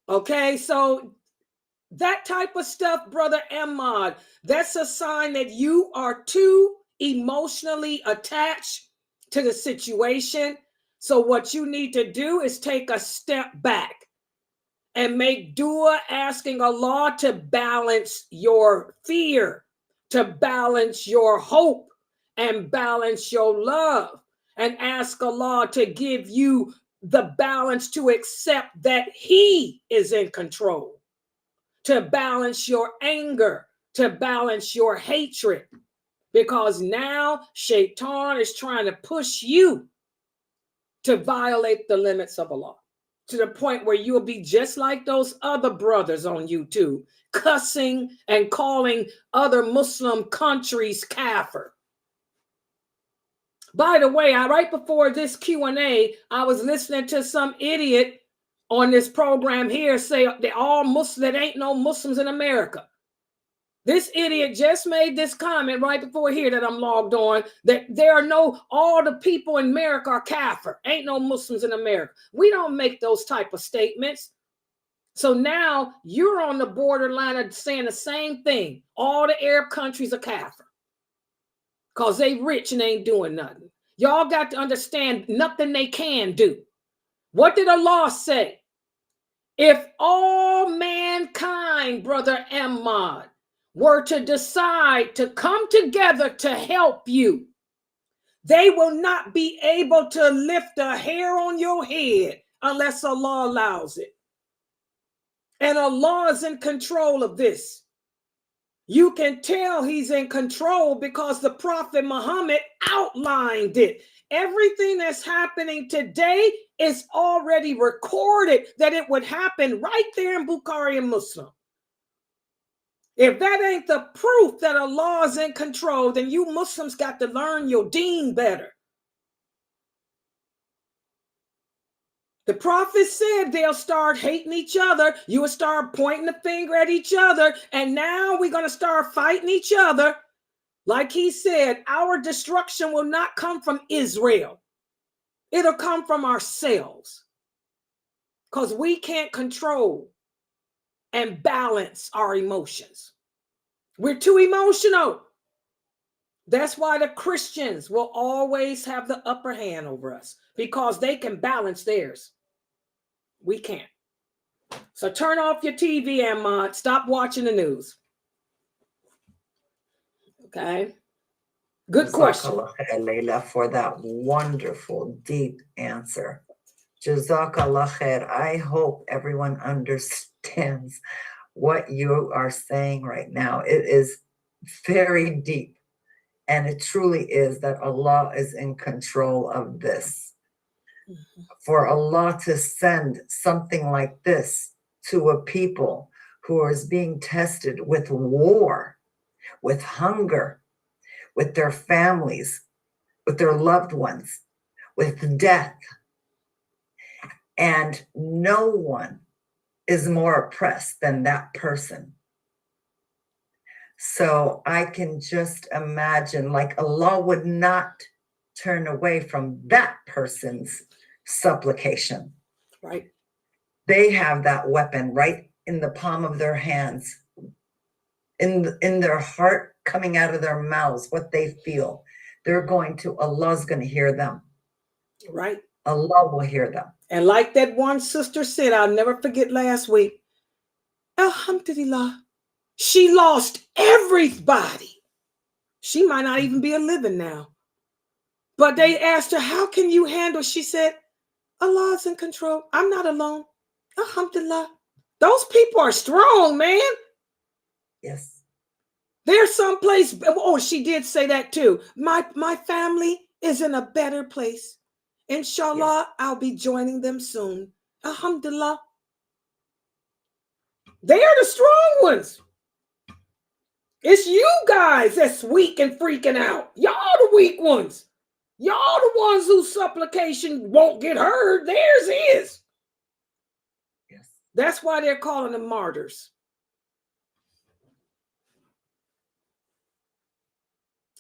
Okay, so that type of stuff, Brother Ahmad, that's a sign that you are too emotionally attached to the situation. So what you need to do is take a step back and make dua, asking Allah to balance your fear, to balance your hope, and balance your love, and ask Allah to give you the balance to accept that He is in control, to balance your anger, to balance your hatred, because now Shaytan is trying to push you to violate the limits of Allah, to the point where you'll be just like those other brothers on YouTube, cussing and calling other Muslim countries kafir. By the way, right before this Q&A, I was listening to some idiot on this program here say they all Muslim, that ain't no Muslims in America. This idiot just made this comment right before here that I'm logged on, that there are no, all the people in America are kafir. Ain't no Muslims in America. We don't make those type of statements. So now you're on the borderline of saying the same thing. All the Arab countries are kafir because they rich and ain't doing nothing. Y'all got to understand nothing they can do. What did Allah say? If all mankind, Brother Ahmad, were to decide to come together to help you, they will not be able to lift a hair on your head unless Allah allows it. And Allah is in control of this. You can tell He's in control because the Prophet Muhammad outlined it. Everything that's happening today is already recorded that it would happen right there in Bukhari and Muslim. If that ain't the proof that Allah is in control, then you Muslims got to learn your deen better. The Prophet said they'll start hating each other. You will start pointing the finger at each other. And now we're going to start fighting each other. Like he said, our destruction will not come from Israel. It'll come from ourselves. Because we can't control and balance our emotions. We're too emotional. That's why the Christians will always have the upper hand over us, because they can balance theirs. We can't. So turn off your TV, Ahmad. Stop watching the news. Okay. Good question. Jazakallah, Laila, for that wonderful, deep answer. Jazakallah khair. I hope everyone understands what you are saying right now. It is very deep. And it truly is that Allah is in control of this. Mm-hmm. For Allah to send something like this to a people who is being tested with war, with hunger, with their families, with their loved ones, with death. And no one is more oppressed than that person. So I can just imagine, like, Allah would not turn away from that person's supplication. Right. They have that weapon right in the palm of their hands, in their heart, coming out of their mouths, what they feel. Allah's going to hear them. Right. Allah will hear them. And like that one sister said, I'll never forget last week, Alhamdulillah, she lost everybody. She might not even be living now. But they asked her, how can you handle? She said, Allah's in control. I'm not alone. Alhamdulillah. Those people are strong, man. Yes. There's some place. Oh, she did say that too. My family is in a better place. Inshallah, yes. I'll be joining them soon. Alhamdulillah. They are the strong ones. It's you guys that's weak and freaking out. Y'all the weak ones. Y'all the ones whose supplication won't get heard. Theirs is. Yes. That's why they're calling them martyrs.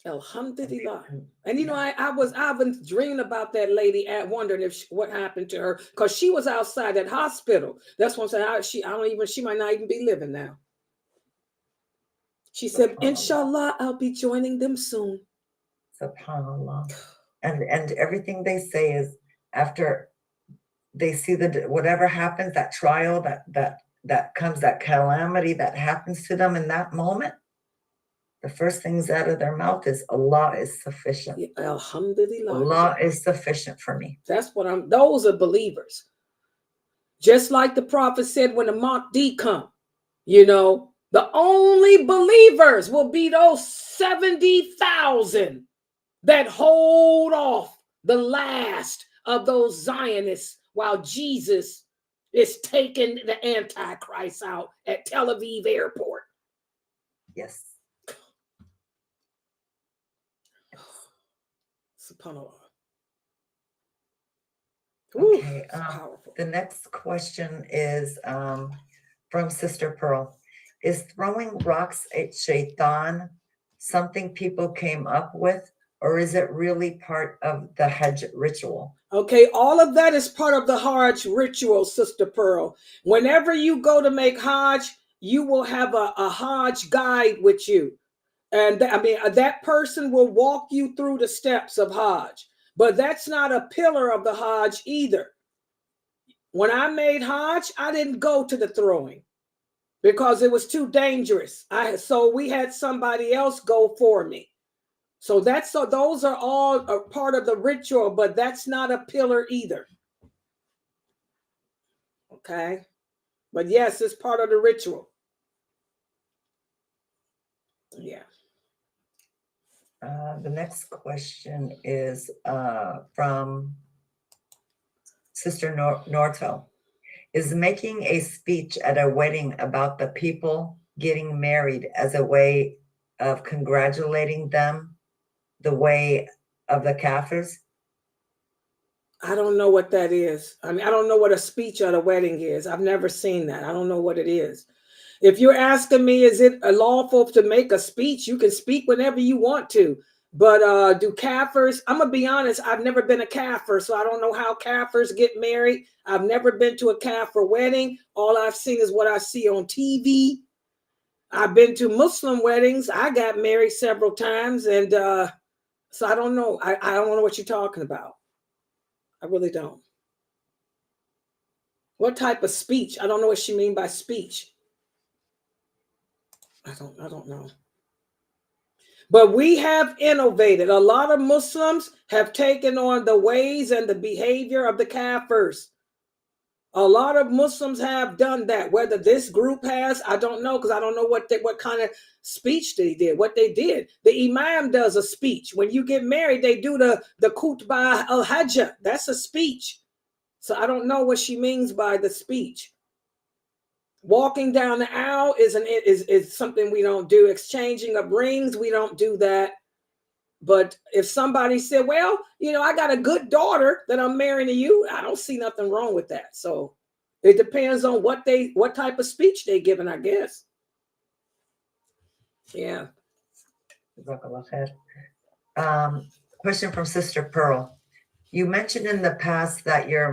Alhamdulillah. And you know, I've been dreaming about that lady, wondering if what happened to her, because she was outside that hospital. That's what I'm saying. She might not even be living now. She said, Inshallah, I'll be joining them soon. SubhanAllah. And everything they say is after they see whatever happens, that trial, that comes, that calamity that happens to them in that moment, the first things out of their mouth is Allah is sufficient. Alhamdulillah. Allah is sufficient for me. That's what those are believers. Just like the prophet said when the Mahdi come, you know, the only believers will be those 70,000 that hold off the last of those Zionists while Jesus is taking the Antichrist out at Tel Aviv airport. Yes. SubhanAllah. Okay. The next question is from Sister Pearl. Is throwing rocks at Shaytan something people came up with, or is it really part of the Hajj ritual? Okay, all of that is part of the Hajj ritual, Sister Pearl. Whenever you go to make Hajj, you will have a Hajj guide with you. And that person will walk you through the steps of Hajj. But that's not a pillar of the Hajj either. When I made Hajj, I didn't go to the throwing because it was too dangerous. So we had somebody else go for me. So those are all a part of the ritual, but that's not a pillar either. Okay. But yes, it's part of the ritual. Yeah. The next question is from Sister Norto. Is making a speech at a wedding about the people getting married as a way of congratulating them the way of the kaffirs? I don't know what that is. I don't know what a speech at a wedding is. I've never seen that. I don't know what it is. If you're asking me, is it lawful to make a speech? You can speak whenever you want to. But do kaffirs? I'm going to be honest. I've never been a kaffir, so I don't know how kaffirs get married. I've never been to a kaffir wedding. All I've seen is what I see on TV. I've been to Muslim weddings. I got married several times. And so I don't know. I don't know what you're talking about. I really don't. What type of speech? I don't know what she means by speech. I don't know. But we have innovated. A lot of Muslims have taken on the ways and the behavior of the kaffirs. A lot of Muslims have done that. Whether this group has, I don't know, because I don't know what kind of speech they did, what they did. The imam does a speech. When you get married, they do the khutbah al-hajj. That's a speech. So I don't know what she means by the speech. Walking down the aisle is something we don't do. Exchanging of rings, we don't do that. But if somebody said, well, you know, I got a good daughter that I'm marrying to you, I don't see nothing wrong with that. So it depends on what type of speech they're giving, I guess. Yeah. Question from Sister Pearl. You mentioned in the past that your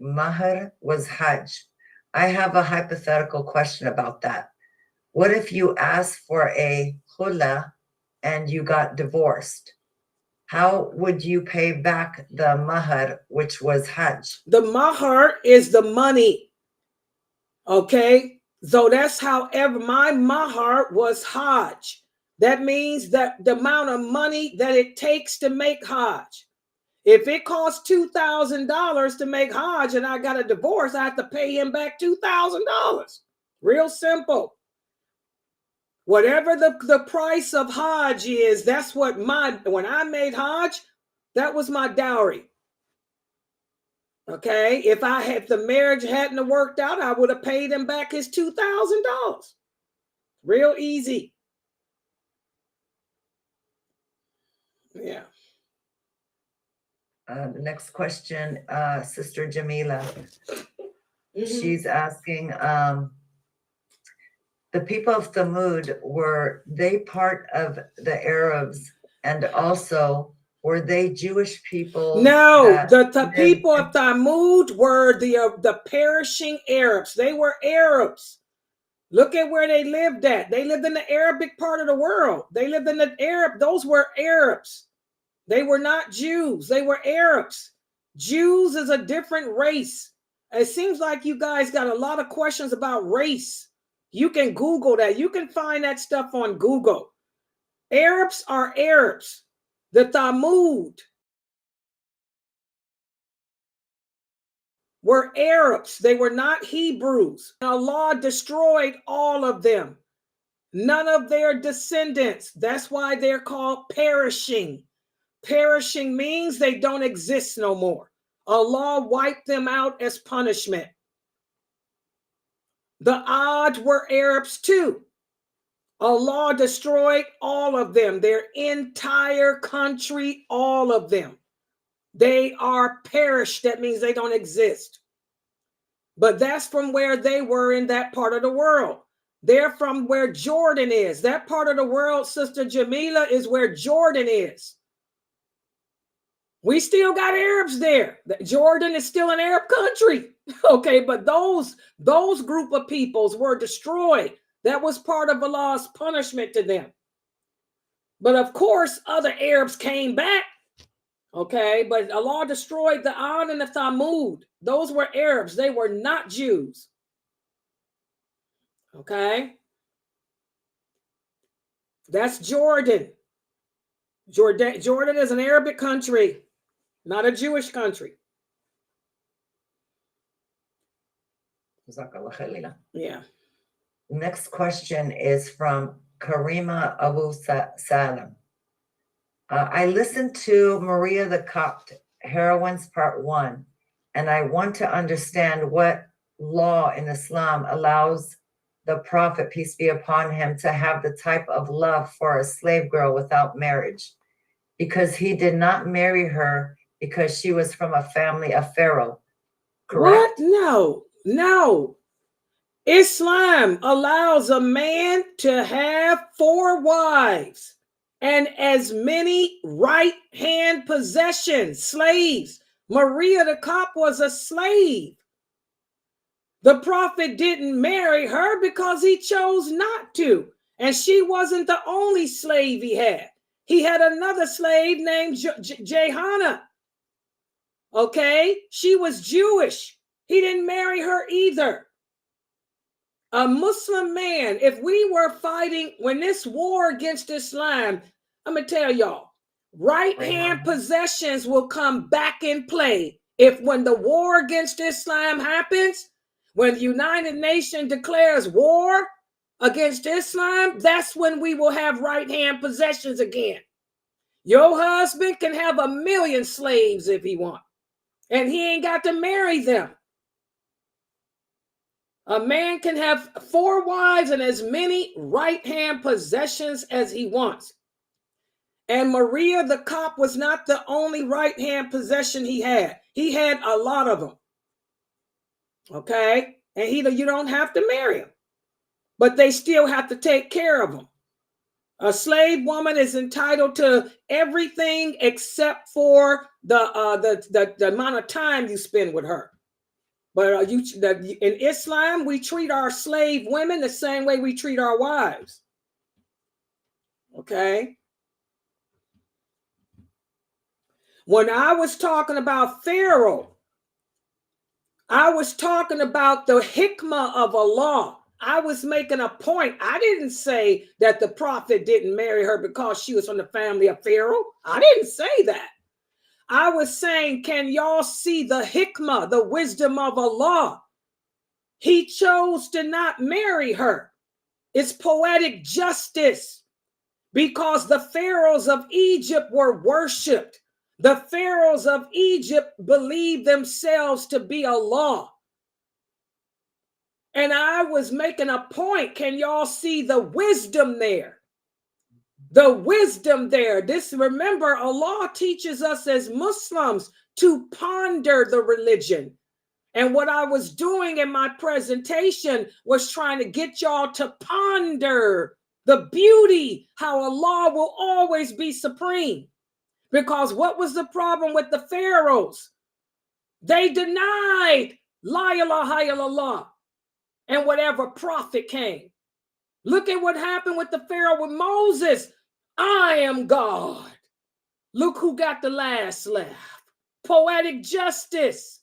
mehr was Hajj. I have a hypothetical question about that. What if you asked for a kula and you got divorced? How would you pay back the mehr, which was Hajj? The mehr is the money. Okay. So that's however my mehr was Hajj. That means that the amount of money that it takes to make Hajj. If it costs $2,000 to make Hajj and I got a divorce, I have to pay him back $2,000. Real simple. Whatever the price of Hajj is, that's what when I made Hajj, that was my dowry. Okay. If the marriage hadn't worked out, I would have paid him back his $2,000. Real easy. Yeah. The next question, Sister Jamila. She's asking, the people of Thamud, were they part of the Arabs, and also were they Jewish people? No, the people of Thamud were the perishing Arabs. They were Arabs. Look at where they lived at. They lived in the Arabic part of the world. They lived in the Arab. Those were Arabs. They were not Jews. They were Arabs. Jews is a different race. It seems like you guys got a lot of questions about race. You can Google that. You can find that stuff on Google. Arabs are Arabs. The Thamud were Arabs. They were not Hebrews. Allah destroyed all of them. None of their descendants. That's why they're called perishing. Perishing means they don't exist no more. Allah wiped them out as punishment. The Ad were Arabs too. Allah destroyed all of them, their entire country, all of them. They are perished. That means they don't exist. But that's from where they were in that part of the world. They're from where Jordan is. That part of the world, Sister Jamila, is where Jordan is. We still got Arabs there. Jordan is still an Arab country. Okay, but those group of peoples were destroyed. That was part of Allah's punishment to them. But of course, other Arabs came back. Okay, but Allah destroyed the Ad and the Thamud. Those were Arabs. They were not Jews. Okay. That's Jordan. Jordan is an Arabic country, not a Jewish country. Yeah. Next question is from Karima Abu Salam. I listened to Maria the Coptic Heroines Part 1, and I want to understand what law in Islam allows the Prophet, peace be upon him, to have the type of love for a slave girl without marriage, because he did not marry her because she was from a family of Pharaoh. Correct? What? No. Islam allows a man to have 4 wives and as many right-hand possessions, slaves. Maria the Coptic was a slave. The Prophet didn't marry her because he chose not to. And she wasn't the only slave he had. He had another slave named Jehanna. Okay? She was Jewish. He didn't marry her either. A Muslim man, if we were fighting, when this war against Islam, I'm going to tell y'all, right-hand possessions will come back in play. When the war against Islam happens, when the United Nations declares war against Islam, that's when we will have right-hand possessions again. Your husband can have 1 million slaves if he wants, and he ain't got to marry them. A man can have 4 wives and as many right-hand possessions as he wants. And Maria the Coptic was not the only right-hand possession he had. He had a lot of them. Okay? And you don't have to marry him. But they still have to take care of him. A slave woman is entitled to everything except for the amount of time you spend with her. But in Islam, we treat our slave women the same way we treat our wives. Okay? When I was talking about Pharaoh, I was talking about the hikmah of Allah. I was making a point. I didn't say that the Prophet didn't marry her because she was from the family of Pharaoh. I didn't say that. I was saying, can y'all see the hikmah, the wisdom of Allah? He chose to not marry her. It's poetic justice, because the pharaohs of Egypt were worshipped. The pharaohs of Egypt believed themselves to be Allah. And I was making a point. Can y'all see the wisdom there? The wisdom there. This, remember, Allah teaches us as Muslims to ponder the religion. And what I was doing in my presentation was trying to get y'all to ponder the beauty, how Allah will always be supreme. Because what was the problem with the pharaohs? They denied La ilaha illallah and whatever prophet came. Look at what happened with the Pharaoh with Moses. I am God. Look who got the last laugh. Poetic justice.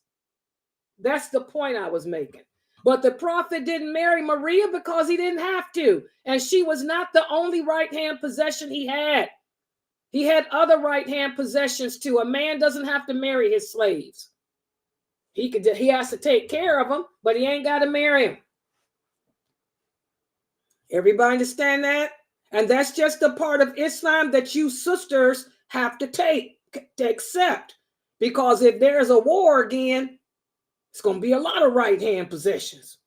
That's the point I was making. But the prophet didn't marry Maria because he didn't have to. And she was not the only right-hand possession he had. He had other right-hand possessions too. A man doesn't have to marry his slaves. He has to take care of them, but he ain't got to marry them. Everybody understand that? And that's just the part of Islam that you sisters have to accept. Because if there's a war again, it's going to be a lot of right-hand possessions.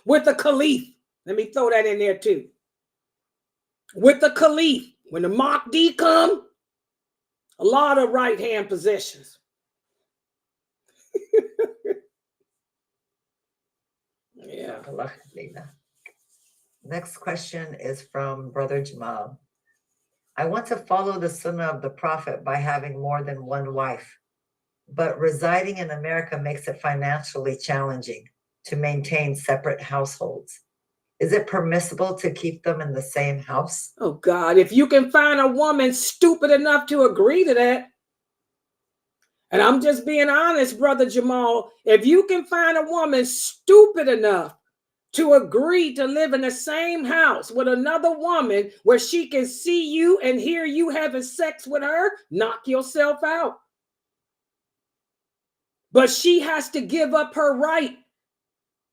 With the caliph. Let me throw that in there too. With the caliph. When the Mahdi come, a lot of right-hand possessions. Yeah. Next question is from Brother Jamal. I want to follow the Sunnah of the Prophet by having more than one wife, but residing in America makes it financially challenging to maintain separate households. Is it permissible to keep them in the same house? Oh God, if you can find a woman stupid enough to agree to that, and I'm just being honest, Brother Jamal, if you can find a woman stupid enough to agree to live in the same house with another woman where she can see you and hear you having sex with her, knock yourself out. But she has to give up her right.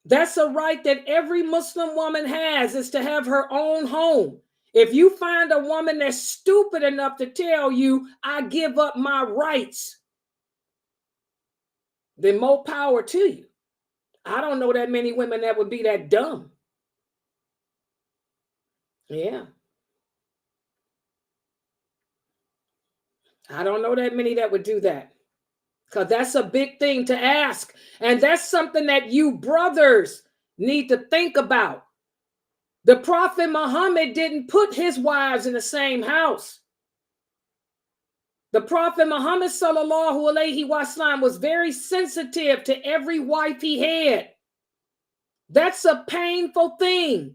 That's a right that every Muslim woman has, is to have her own home. If you find a woman that's stupid enough to tell you, I give up my rights, then more power to you. I don't know that many women that would be that dumb. Yeah. I don't know that many that would do that. Because that's a big thing to ask. And that's something that you brothers need to think about. The Prophet Muhammad didn't put his wives in the same house. The Prophet Muhammad sallallahu alaihi wasallam was very sensitive to every wife he had. That's a painful thing.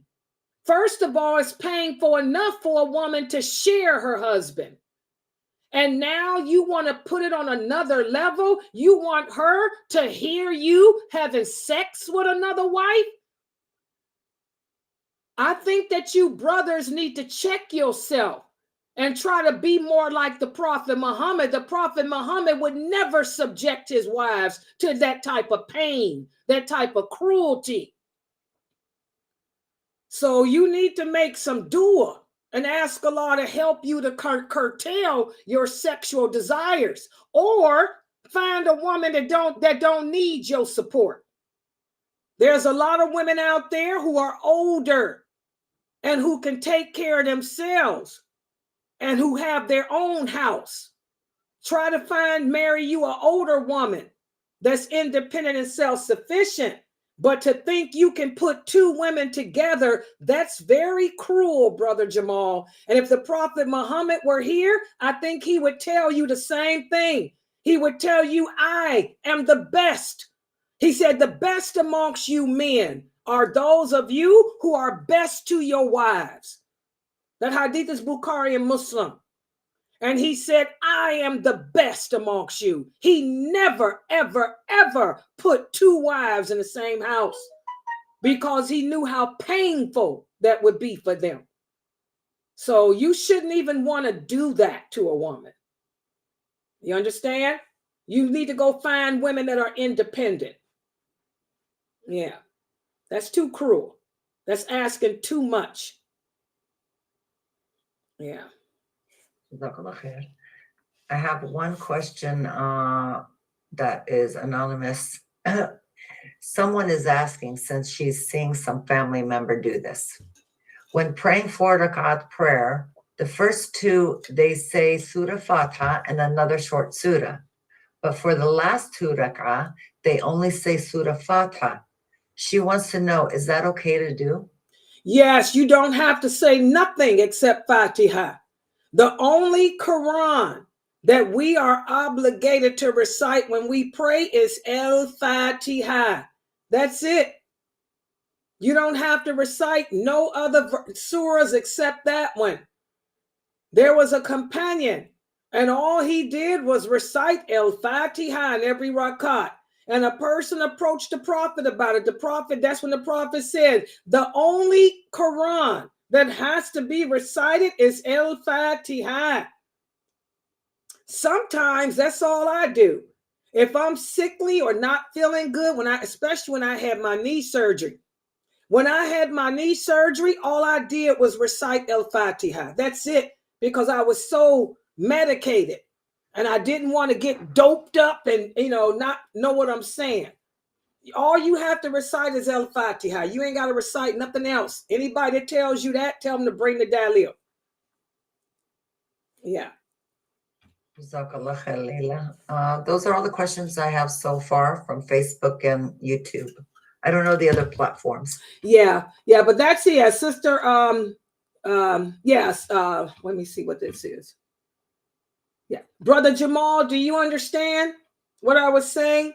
First of all, it's painful enough for a woman to share her husband. And now you want to put it on another level? You want her to hear you having sex with another wife? I think that you brothers need to check yourself and try to be more like the Prophet Muhammad. The Prophet Muhammad would never subject his wives to that type of pain, that type of cruelty. So you need to make some dua and ask Allah to help you to curtail your sexual desires, or find a woman that don't need your support. There's a lot of women out there who are older and who can take care of themselves and who have their own house. Try to marry you an older woman that's independent and self-sufficient. But to think you can put two women together, that's very cruel, Brother Jamal. And if the Prophet Muhammad were here, I think he would tell you the same thing. He would tell you, I am the best. He said, the best amongst you men are those of you who are best to your wives. That hadith is Bukhari and Muslim. And he said, I am the best amongst you. He never, ever, ever put two wives in the same house because he knew how painful that would be for them. So you shouldn't even want to do that to a woman. You understand? You need to go find women that are independent. Yeah, that's too cruel. That's asking too much. Yeah. I have one question that is anonymous. Someone is asking, since she's seeing some family member do this. When praying 4 rakat prayer, the first 2, they say Surah Fatha and another short surah. But for the last 2 rak'ah, they only say Surah Fatha. She wants to know, is that okay to do? Yes, you don't have to say nothing except Fatiha. The only Quran that we are obligated to recite when we pray is Al-Fatiha. That's it. You don't have to recite no other surahs except that one. There was a companion, and all he did was recite Al-Fatiha in every rakat. And a person approached the Prophet about it. The Prophet, that's when the Prophet said, the only Quran that has to be recited is Al-Fatiha. Sometimes that's all I do. If I'm sickly or not feeling good, especially when I had my knee surgery. When I had my knee surgery, all I did was recite Al-Fatiha. That's it, because I was so medicated. And I didn't want to get doped up and, not know what I'm saying. All you have to recite is Al-Fatiha. You ain't got to recite nothing else. Anybody that tells you that, tell them to bring the dalil. Yeah. Jazakallah khair, Laila. Those are all the questions I have so far from Facebook and YouTube. I don't know the other platforms. Yeah, but that's it, sister. Yes. Let me see what this is. Yeah, Brother Jamal, do you understand what I was saying?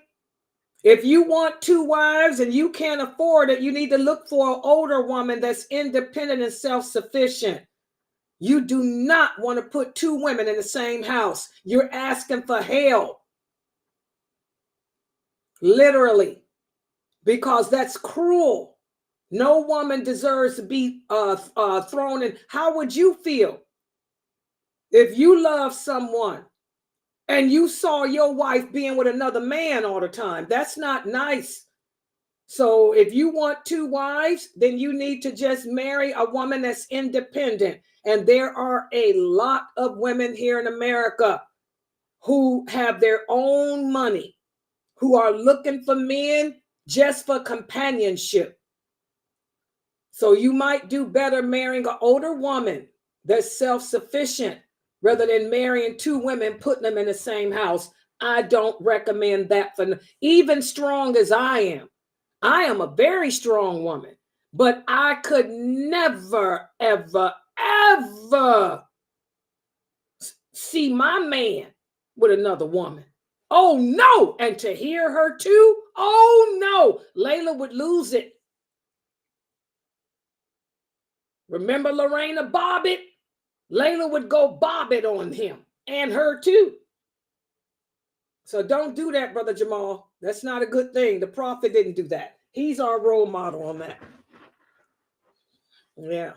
If you want 2 wives and you can't afford it, you need to look for an older woman that's independent and self-sufficient. You do not want to put 2 women in the same house. You're asking for hell. Literally. Because that's cruel. No woman deserves to be thrown in. How would you feel if you love someone and you saw your wife being with another man all the time? That's not nice. So if you want 2 wives, then you need to just marry a woman that's independent. And there are a lot of women here in America who have their own money, who are looking for men just for companionship. So you might do better marrying an older woman that's self-sufficient rather than marrying 2 women, putting them in the same house. I don't recommend that for even strong as I am. I am a very strong woman, but I could never, ever, ever see my man with another woman. Oh no. And to hear her too. Oh no. Laila would lose it. Remember Lorena Bobbitt? Laila would go Bobbitt on him and her too. So don't do that, Brother Jamal. That's not a good thing. The Prophet didn't do that. He's our role model on that. Yeah.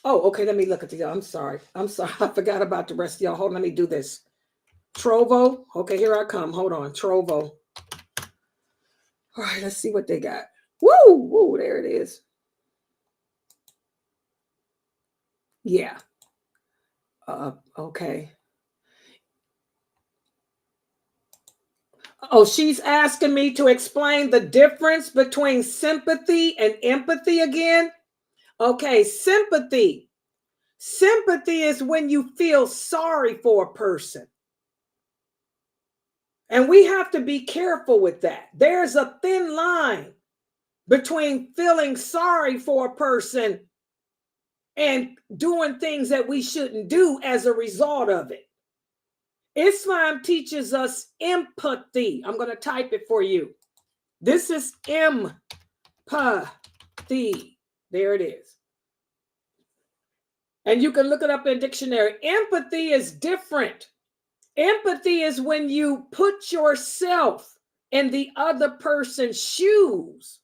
Oh, okay. Let me look at the. I'm sorry. I forgot about the rest of y'all. Hold on. Let me do this. Trovo. Okay, here I come. Hold on. Trovo. All right. Let's see what they got. Woo. There it is. Yeah. Okay. Oh, she's asking me to explain the difference between sympathy and empathy again. Okay, sympathy. Sympathy is when you feel sorry for a person. And we have to be careful with that. There's a thin line between feeling sorry for a person and doing things that we shouldn't do as a result of it. Islam teaches us empathy. I'm going to type it for you. This is empathy. There it is. And you can look it up in a dictionary. Empathy is different. Empathy is when you put yourself in the other person's shoes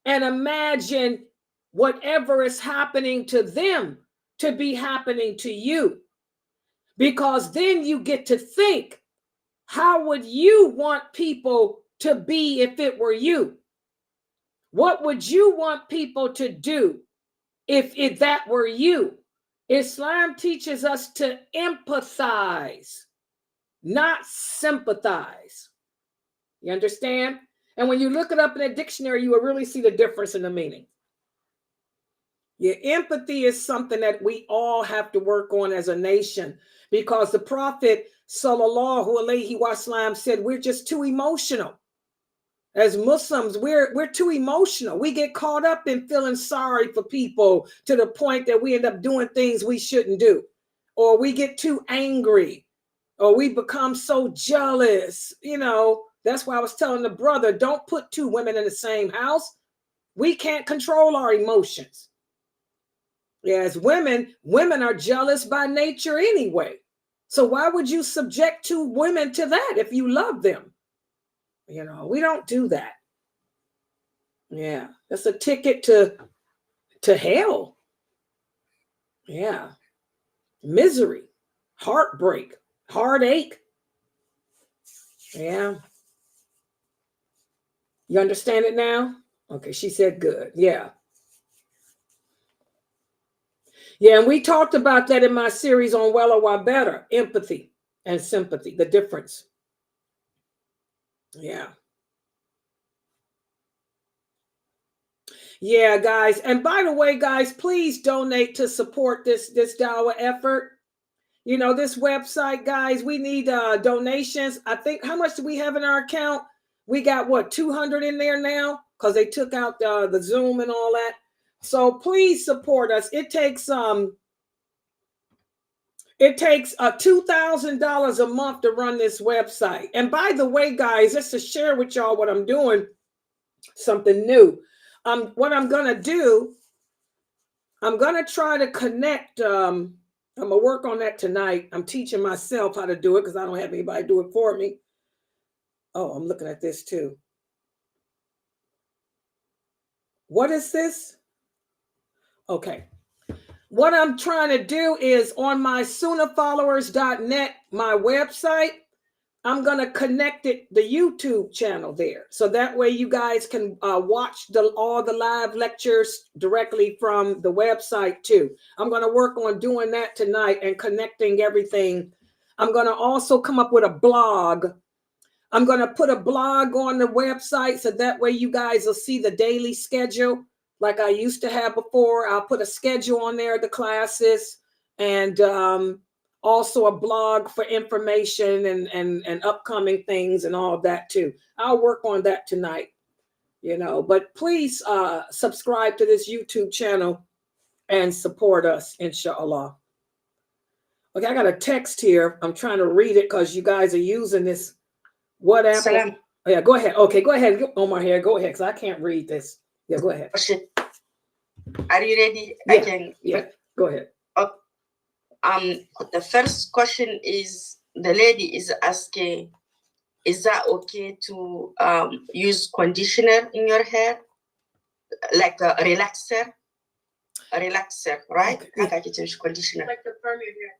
and imagine whatever is happening to them to be happening to you. Because then you get to think, how would you want people to be if it were you? What would you want people to do if that were you? Islam teaches us to empathize, not sympathize. You understand? And when you look it up in a dictionary, you will really see the difference in the meaning. Yeah, empathy is something that we all have to work on as a nation, because the Prophet sallallahu alaihi wasallam said we're just too emotional. As Muslims, we're too emotional. We get caught up in feeling sorry for people to the point that we end up doing things we shouldn't do, or we get too angry, or we become so jealous. You know, that's why I was telling the brother, don't put two women in the same house. We can't control our emotions. Yeah, as women are jealous by nature anyway. So why would you subject two women to that if you love them? You know, we don't do that. Yeah, that's a ticket to hell. Yeah, misery, heartbreak, heartache. Yeah. You understand it now? Okay, she said good. Yeah. Yeah, and we talked about that in my series on Well or Why Better, empathy and sympathy, the difference. Yeah. Yeah, guys. And by the way, guys, please donate to support this dawah effort. You know, this website, guys, we need donations. I think, how much do we have in our account? We got, what, 200 in there now? Because they took out the Zoom and all that. So please support us. It takes $2,000 a month to run this website. And by the way, guys, just to share with y'all what I'm doing, something new. What I'm going to do, I'm going to try to connect. I'm going to work on that tonight. I'm teaching myself how to do it because I don't have anybody do it for me. Oh, I'm looking at this too. What is this? Okay. What I'm trying to do is on my Sunnahfollowers.net, my website, I'm going to connect the YouTube channel there. So that way you guys can watch all the live lectures directly from the website too. I'm going to work on doing that tonight and connecting everything. I'm going to also come up with a blog. I'm going to put a blog on the website so that way you guys will see the daily schedule like I used to have before. I'll put a schedule on there, the classes, and also a blog for information and upcoming things and all of that too. I'll work on that tonight, you know, but please subscribe to this YouTube channel and support us, inshallah. Okay, I got a text here. I'm trying to read it because you guys are using this WhatsApp. Salam. Oh, yeah, go ahead. Okay, go ahead. Omar here. Go ahead, because I can't read this. Yeah, go ahead. Are you ready? Yeah, go ahead. The first question is, the lady is asking, is that okay to use conditioner in your hair, like a relaxer? A relaxer, right? Okay. Conditioner. Like to perm your hair.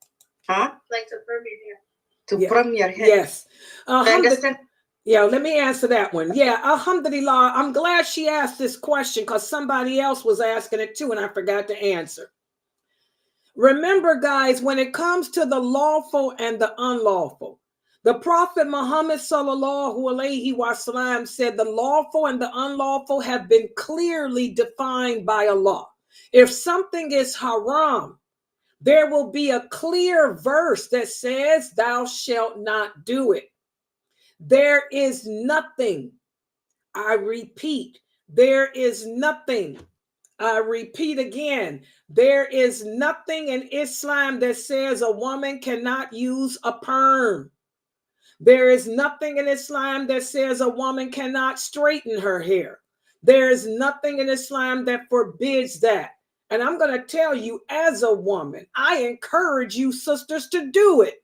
Huh? Like to perm your hair. To perm your hair. Yes. Understand? Yeah, let me answer that one. Yeah, alhamdulillah. I'm glad she asked this question because somebody else was asking it too, and I forgot to answer. Remember, guys, when it comes to the lawful and the unlawful, the Prophet Muhammad sallallahu alaihi wasallam said the lawful and the unlawful have been clearly defined by Allah. If something is haram, there will be a clear verse that says, thou shalt not do it. There is nothing, I repeat, there is nothing, I repeat again, there is nothing in Islam that says a woman cannot use a perm. There is nothing in Islam that says a woman cannot straighten her hair. There is nothing in Islam that forbids that. And I'm going to tell you, as a woman, I encourage you sisters to do it.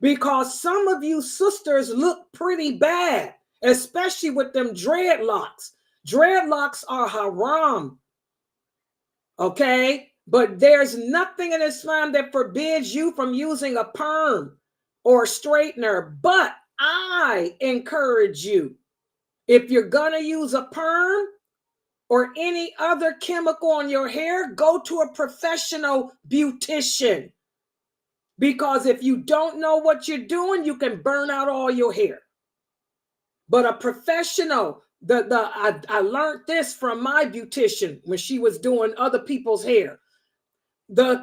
Because some of you sisters look pretty bad, especially with them dreadlocks. Dreadlocks are haram. Okay? But there's nothing in Islam that forbids you from using a perm or a straightener. But I encourage you, if you're going to use a perm, or any other chemical on your hair, go to a professional beautician. Because if you don't know what you're doing, you can burn out all your hair. But a professional, I learned this from my beautician when she was doing other people's hair. The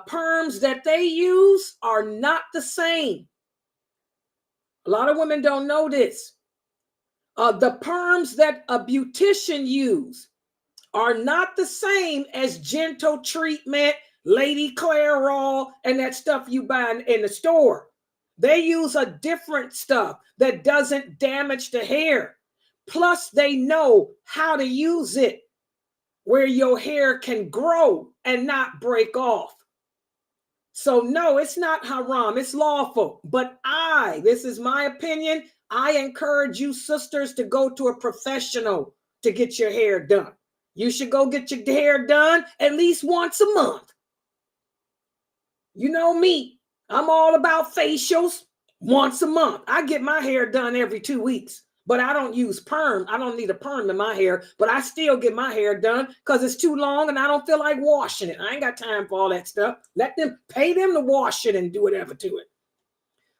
perms that they use are not the same. A lot of women don't know this. The perms that a beautician use are not the same as gentle treatment, Lady Clairol, and that stuff you buy in the store. They use a different stuff that doesn't damage the hair. Plus, they know how to use it where your hair can grow and not break off. So no, it's not haram, it's lawful. But this is my opinion, I encourage you sisters to go to a professional to get your hair done. You should go get your hair done at least once a month. You know me, I'm all about facials once a month. I get my hair done every 2 weeks, but I don't use perm. I don't need a perm in my hair, but I still get my hair done because it's too long and I don't feel like washing it. I ain't got time for all that stuff. Let them pay them to wash it and do whatever to it.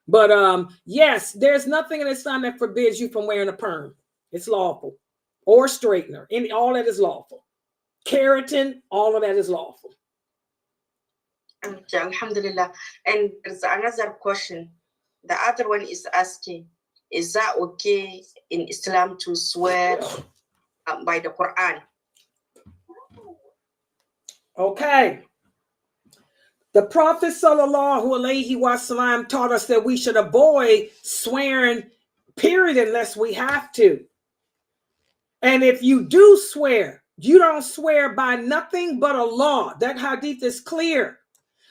But yes, there's nothing in Islam that forbids you from wearing a perm. It's lawful. Or straightener. All that is lawful. Keratin, all of that is lawful. Alhamdulillah. And there's another question. The other one is asking, is that okay in Islam to swear by the Quran? Okay. The Prophet ﷺ taught us that we should avoid swearing, period, unless we have to. And if you do swear, you don't swear by nothing but Allah. That hadith is clear.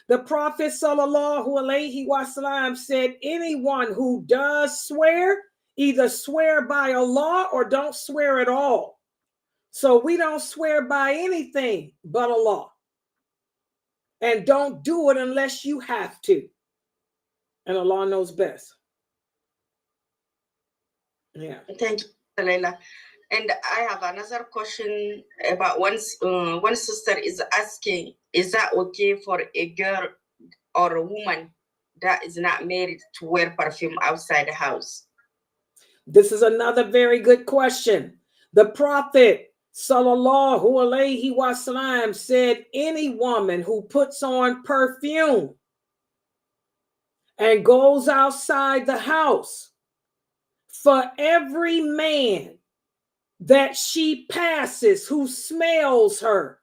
The Prophet ﷺ said, anyone who does swear, either swear by Allah or don't swear at all. So we don't swear by anything but Allah. And don't do it unless you have to. And Allah knows best. Yeah. Thank you, Laila. And I have another question about one sister is asking, is that okay for a girl or a woman that is not married to wear perfume outside the house? This is another very good question. The Prophet ﷺ said, any woman who puts on perfume and goes outside the house, for every man that she passes who smells her,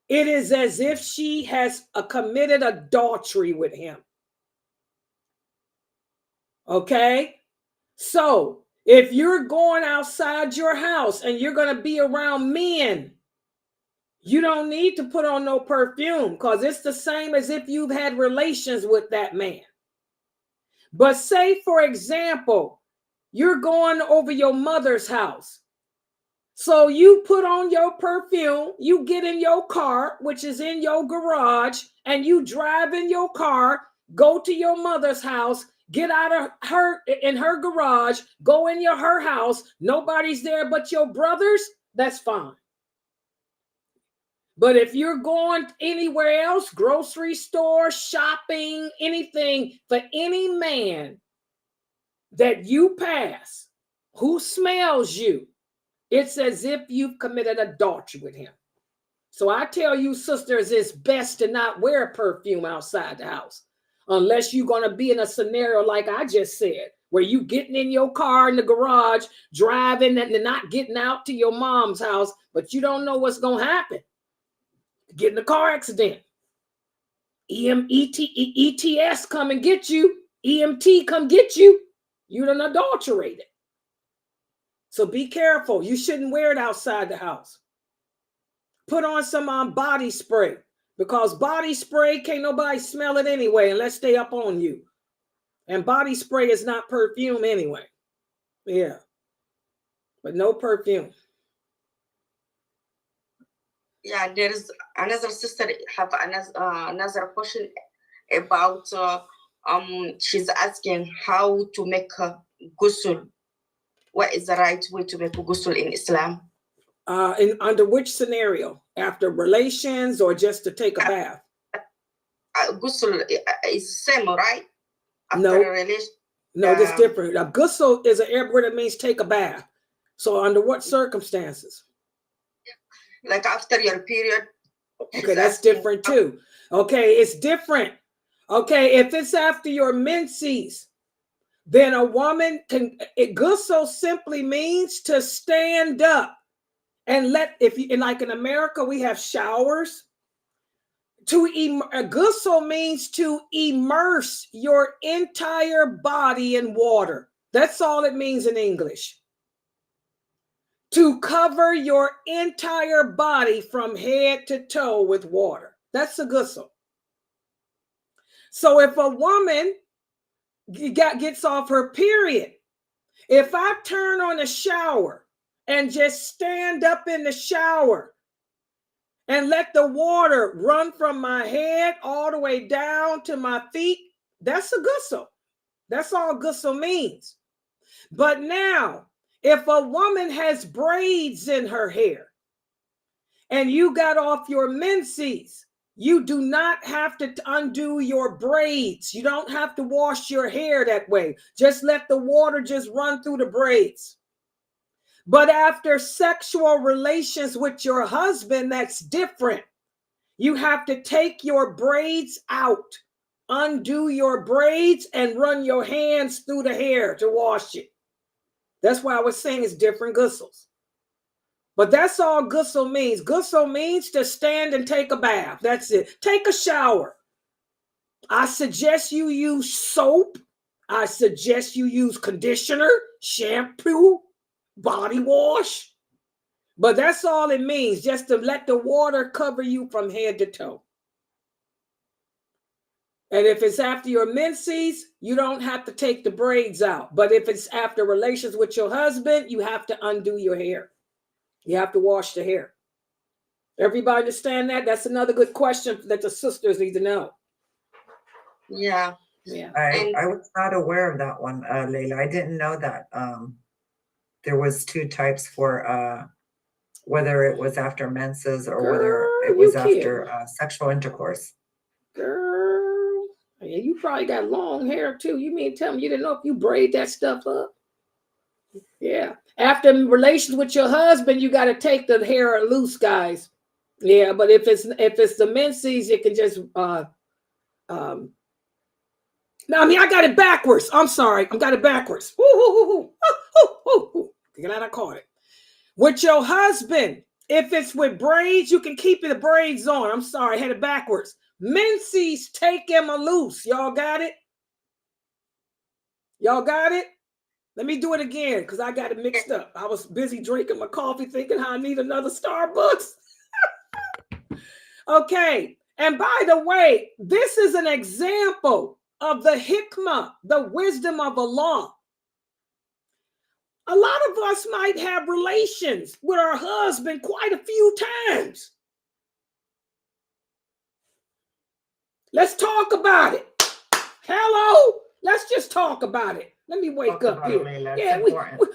it is as if she has committed adultery with him. Okay? So, if you're going outside your house and you're going to be around men, you don't need to put on no perfume because it's the same as if you've had relations with that man. But say, for example, you're going over your mother's house. So you put on your perfume, you get in your car, which is in your garage, and you drive in your car, go to your mother's house, get out of her in her garage, go in her house, nobody's there but your brothers, that's fine. But if you're going anywhere else, grocery store, shopping, anything, for any man that you pass who smells you, it's as if you've committed adultery with him. So I tell you, sisters, it's best to not wear perfume outside the house unless you're going to be in a scenario like I just said, where you getting in your car in the garage, driving and not getting out to your mom's house, but you don't know what's going to happen. Get in a car accident. ETS come and get you. EMT come get you. You done adulterated. So be careful. You shouldn't wear it outside the house. Put on some body spray, because body spray can't nobody smell it anyway unless they up on you. And body spray is not perfume anyway. Yeah. But no perfume. Yeah, there is another sister have another question about she's asking how to make a ghusl. What is the right way to make a ghusl in Islam? Under which scenario? After relations or just to take a bath? Ghusl is same, right? After No. a relation. No, that's different. Ghusl is an Arab word that means take a bath. So under what circumstances? Like after your period. Okay, that's different too. Okay, it's different. Okay, if it's after your menses, then a woman can, ghusl simply means to stand up and like in America, we have showers. Ghusl means to immerse your entire body in water. That's all it means in English. To cover your entire body from head to toe with water. That's a ghusl. So if a woman gets off her period, if I turn on a shower and just stand up in the shower and let the water run from my head all the way down to my feet, that's a ghusl. That's all ghusl means. But now, if a woman has braids in her hair and you got off your menses, you do not have to undo your braids. You don't have to wash your hair that way. Just let the water just run through the braids. But after sexual relations with your husband, that's different. You have to take your braids out, undo your braids, and run your hands through the hair to wash it. That's why I was saying it's different ghusls. But that's all ghusl means. Ghusl means to stand and take a bath. That's it. Take a shower. I suggest you use soap. I suggest you use conditioner, shampoo, body wash. But that's all it means, just to let the water cover you from head to toe. And if it's after your menses, you don't have to take the braids out. But if it's after relations with your husband, you have to undo your hair. You have to wash the hair. Everybody understand that? That's another good question that the sisters need to know. Yeah. Yeah. I was not aware of that one, Laila. I didn't know that there was two types for whether it was after menses or whether it was after sexual intercourse. Girl, yeah, you probably got long hair too. You mean tell me you didn't know if you braid that stuff up? Yeah. After relations with your husband, you got to take the hair loose, guys. Yeah, but if it's the menses, it can just no, I mean, I got it backwards. I'm sorry. I got it backwards. Glad I caught it. With your husband, if it's with braids, you can keep the braids on. I'm sorry. I had it backwards. Menses, take him loose. Y'all got it? Y'all got it? Let me do it again because I got it mixed up. I was busy drinking my coffee thinking how I need another Starbucks. Okay. And by the way, this is an example of the hikmah, the wisdom of Allah. A lot of us might have relations with our husband quite a few times. Let's talk about it. Hello? Let's just talk about it. Let me wake up here. Yeah,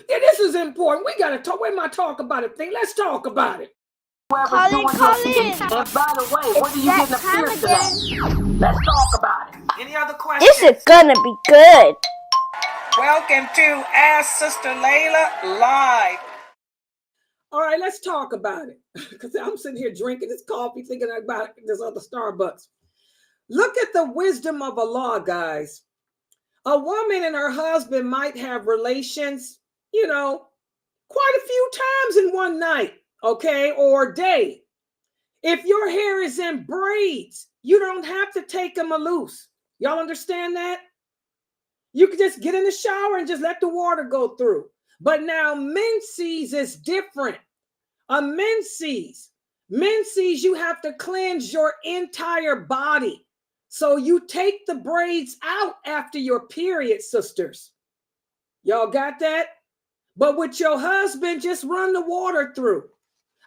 this is important. We got to talk. Where my talk about it thing? Let's talk about it. Call in. And by the way, what are you getting a piercing today? Let's talk about it. Any other questions? This is gonna be good. Welcome to Ask Sister Laila Live. All right, let's talk about it. Because I'm sitting here drinking this coffee, thinking about this other Starbucks. Look at the wisdom of Allah, guys. A woman and her husband might have relations, quite a few times in one night, okay, or day. If your hair is in braids, you don't have to take them loose. Y'all understand that? You can just get in the shower and just let the water go through. But now menses is different. A menses, you have to cleanse your entire body. So you take the braids out after your period, sisters. Y'all got that? But with your husband, just run the water through.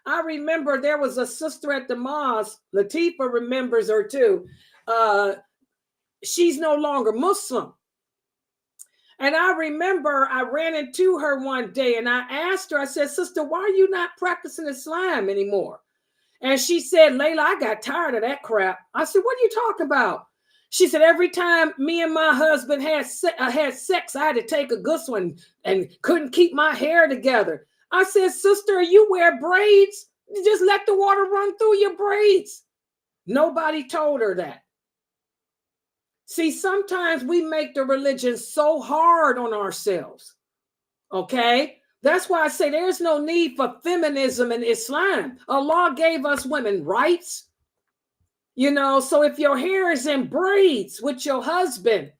I remember there was a sister at the mosque. Latifa remembers her too. She's no longer Muslim. And I remember I ran into her one day and I asked her, I said, sister, why are you not practicing Islam anymore? And she said, Laila, I got tired of that crap. I said, what are you talking about? She said, every time me and my husband had sex, I had to take a ghusl and couldn't keep my hair together. I said, sister, you wear braids? You just let the water run through your braids. Nobody told her that. See, sometimes we make the religion so hard on ourselves. Okay? That's why I say there's no need for feminism in Islam. Allah gave us women rights. You know, so if your hair is in braids with your husband,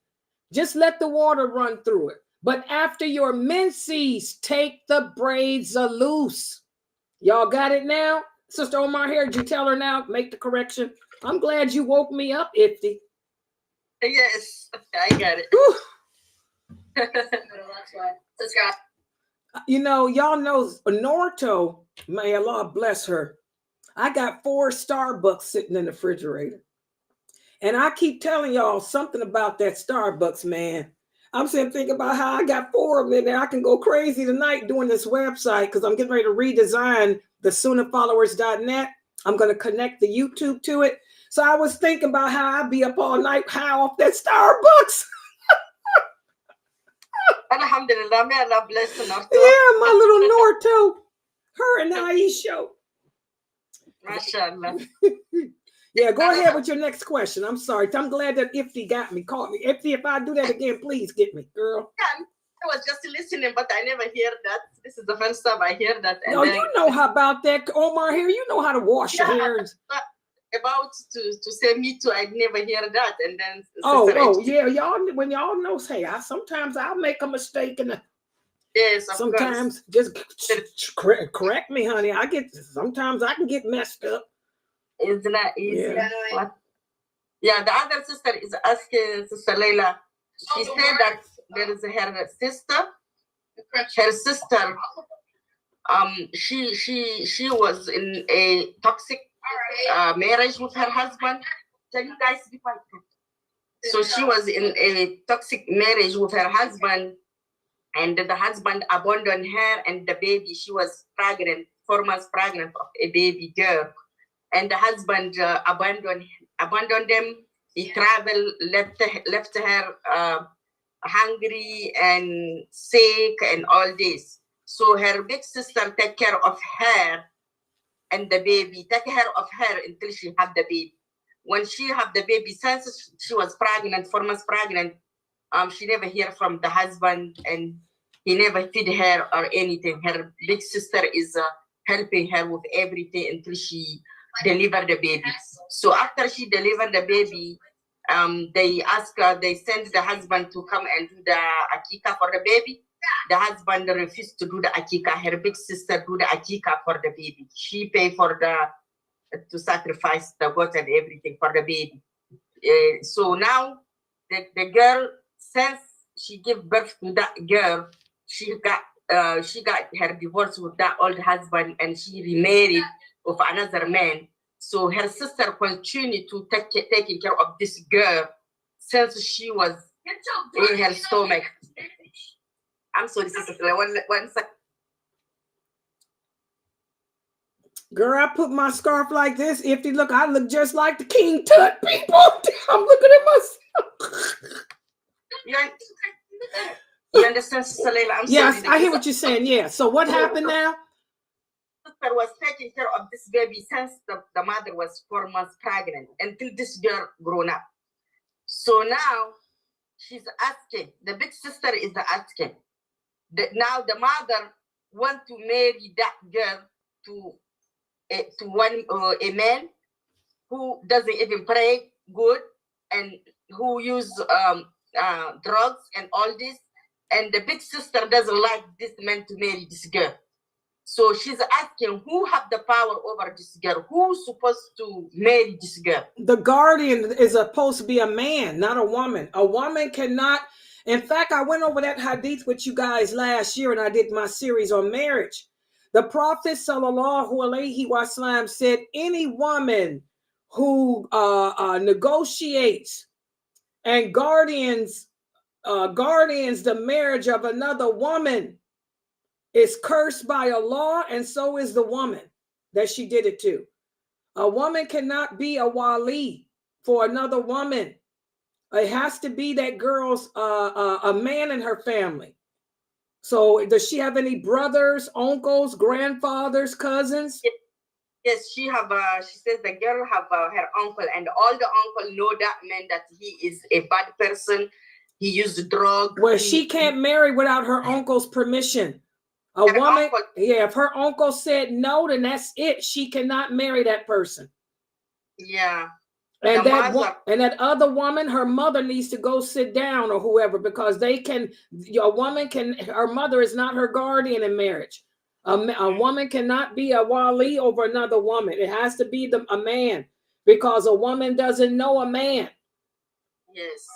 just let the water run through it. But after your menses, take the braids loose. Y'all got it now? Sister Omar here, did you tell her now? Make the correction. I'm glad you woke me up, Ifti. Yes, I got it. You know, y'all know Norto, may Allah bless her. I got 4 Starbucks sitting in the refrigerator. And I keep telling y'all something about that Starbucks, man. I'm sitting thinking about how I got 4 of them in there. I can go crazy tonight doing this website because I'm getting ready to redesign the Sunnahfollowers.net. I'm going to connect the YouTube to it. So I was thinking about how I'd be up all night high off that Starbucks. Alhamdulillah, may Allah bless Norto. Yeah, my little Norto. Her and I show. MashaAllah. Yeah, go ahead with your next question. I'm sorry. I'm glad that Ifti got me, caught me. Ifti, if I do that again, please get me, girl. Yeah, I was just listening, but I never hear that. This is the first time I hear that. And no, you know how about that, Omar here. You know how to wash your hair. About to say me too, I never hear that. And then yeah, y'all, when y'all know, hey, sometimes I'll make a mistake and yes, sometimes just correct me, honey. Sometimes I can get messed up. It's not easy. Yeah, the other sister is asking Sister Laila. She said that there is her sister. Her sister, she was in a toxic marriage with her husband. Can you guys be quiet? So she was in a toxic marriage with her husband, and the husband abandoned her and the baby. She was pregnant, 4 months pregnant of a baby girl. And the husband abandoned them. He traveled, left her hungry and sick and all this. So her big sister take care of her and the baby, take care of her until she had the baby. When she had the baby, since she was pregnant, 4 months pregnant, she never hear from the husband and he never feed her or anything. Her big sister is helping her with everything until she deliver the baby. So after she delivered the baby, they sent the husband to come and do the akika for the baby. The husband refused to do the akika. Her big sister do the akika for the baby. She pay for to sacrifice the goat and everything for the baby. So now the girl, since she gave birth to that girl, she got her divorce with that old husband and she remarried of another man. So her sister continued to taking care of this girl since she was in her stomach. I'm sorry, sister. One second. Girl, I put my scarf like this. If you look, I look just like the King Tut people. I'm looking at myself. You understand, Sister Laila? Yes, I hear what you're saying. Yeah. So what happened now? Sister was taking care of this baby since the mother was 4 months pregnant until this girl grown up. So now she's asking, the big sister is asking. Now the mother want to marry that girl to a man who doesn't even pray good and who use drugs and all this. And the big sister doesn't like this man to marry this girl. So she's asking, who have the power over this girl? Who's supposed to marry this girl? The guardian is supposed to be a man, not a woman. A woman cannot. In fact, I went over that hadith with you guys last year and I did my series on marriage. The Prophet sallallahu alaihi wasallam said any woman who negotiates and guardians guardians the marriage of another woman is cursed by Allah, and so is the woman that she did it to. A woman cannot be a wali for another woman. It has to be that girl's a man in her family. So does she have any brothers, uncles, grandfathers, cousins? Yes, she says the girl have her uncle, and all the uncle know that man that he is a bad person. He used drug. Well, she can't marry without her uncle's permission. A woman, uncle, yeah, if her uncle said no, then that's it. She cannot marry that person. Yeah. And that other woman, her mother needs to go sit down, or whoever, because her mother is not her guardian in marriage. A woman cannot be a wali over another woman. It has to be a man, because a woman doesn't know a man. Yes.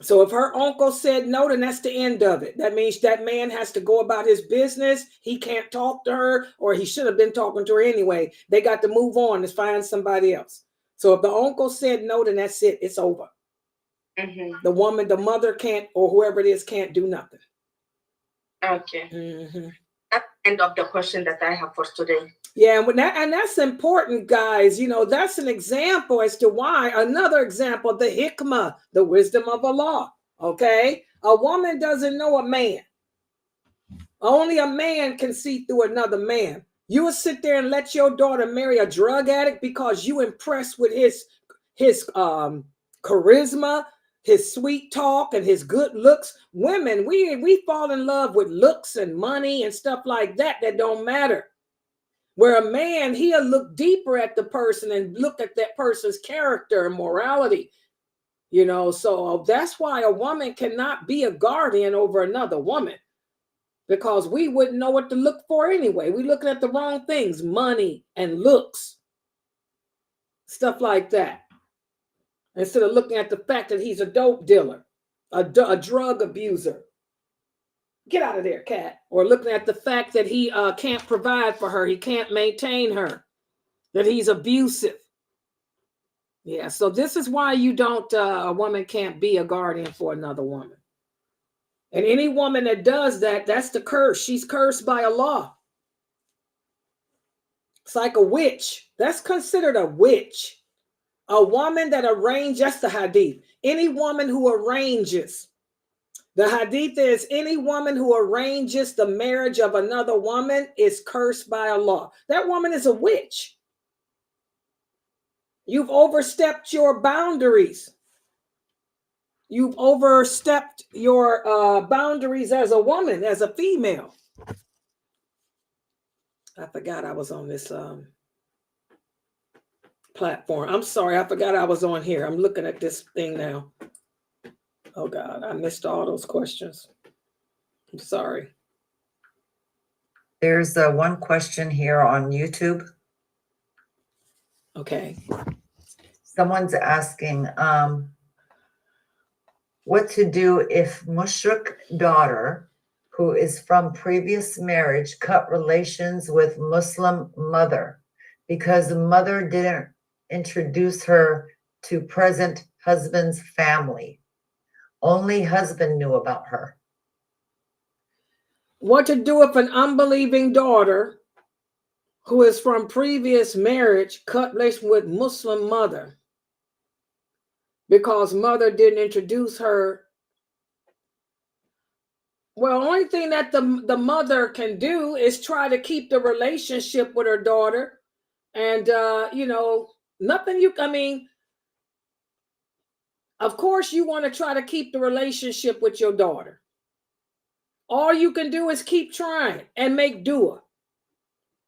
So if her uncle said no, then that's the end of it. That means that man has to go about his business. He can't talk to her, or he should have been talking to her anyway. They got to move on and find somebody else. So if the uncle said no, then that's it. It's over. Mm-hmm. The woman, the mother can't, or whoever it is, can't do nothing. Okay. Mm-hmm. That's the end of the question that I have for today. Yeah, and that's important, guys. You know, that's an example as to why. Another example, the hikmah, the wisdom of Allah. Okay? A woman doesn't know a man. Only a man can see through another man. You would sit there and let your daughter marry a drug addict because you impressed with his charisma, his sweet talk, and his good looks. Women, we fall in love with looks and money and stuff like that don't matter. Where a man, he'll look deeper at the person and look at that person's character and morality. You know, so that's why a woman cannot be a guardian over another woman, because we wouldn't know what to look for anyway. We're looking at the wrong things, money and looks, stuff like that, instead of looking at the fact that he's a dope dealer, a drug abuser. Get out of there, cat. Or looking at the fact that he can't provide for her, he can't maintain her, that he's abusive. Yeah, so this is why a woman can't be a guardian for another woman. And any woman that does that, that's the curse. She's cursed by Allah. It's like a witch. That's considered a witch. A woman that arranges, that's the hadith. Any woman who arranges. The hadith is any woman who arranges the marriage of another woman is cursed by Allah. That woman is a witch. You've overstepped your boundaries. You've overstepped your boundaries as a woman, as a female. I forgot I was on this platform. I'm sorry, I forgot I was on here. I'm looking at this thing now. Oh God, I missed all those questions. I'm sorry. There's one question here on YouTube. Okay. Someone's asking, what to do if mushrik daughter who is from previous marriage cut relations with Muslim mother because the mother didn't introduce her to present husband's family. Only husband knew about her. What to do if an unbelieving daughter who is from previous marriage cut relation with Muslim mother because mother didn't introduce her? Well, only thing that the mother can do is try to keep the relationship with her daughter. And, of course you want to try to keep the relationship with your daughter. All you can do is keep trying and make dua.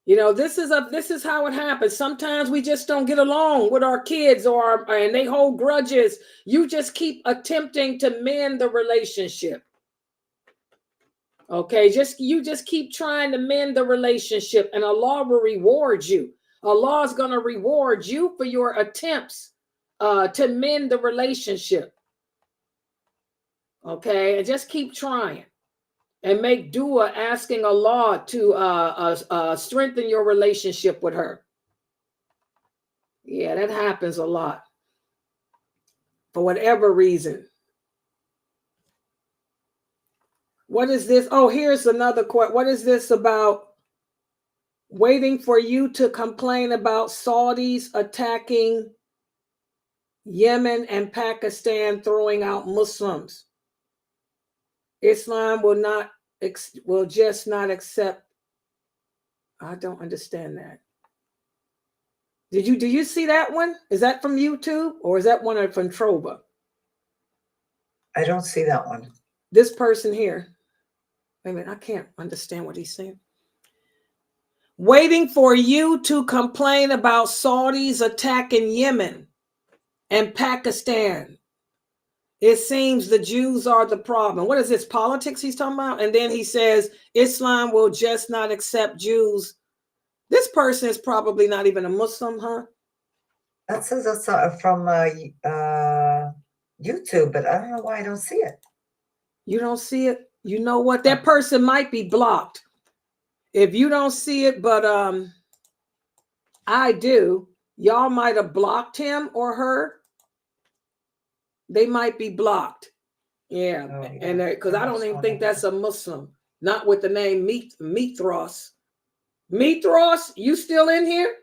You know, this is how it happens. Sometimes we just don't get along with our kids and they hold grudges. You just keep attempting to mend the relationship. Okay, you just keep trying to mend the relationship, and Allah will reward you. Allah is going to reward you for your attempts to mend the relationship. Okay, and just keep trying and make dua, asking Allah to strengthen your relationship with her. Yeah, that happens a lot for whatever reason. What is this? Oh, here's another question. What is this about? Waiting for you to complain about Saudis attacking Yemen and Pakistan, throwing out Muslims. Islam will just not accept. I don't understand that. Do you see that one? Is that from YouTube or is that one from Trova? I don't see that one. This person here. Wait a minute, I can't understand what he's saying. Waiting for you to complain about Saudis attacking Yemen and Pakistan. It seems the Jews are the problem. What is this, politics he's talking about? And then he says, Islam will just not accept Jews. This person is probably not even a Muslim, huh? That says that's from YouTube, but I don't know why I don't see it. You don't see it? You know what? That person might be blocked. If you don't see it, but I do, y'all might have blocked him or her. They might be blocked. Yeah. Oh, yeah. And because I don't even think that's a Muslim. Not with the name Mithras. Mithras, you still in here?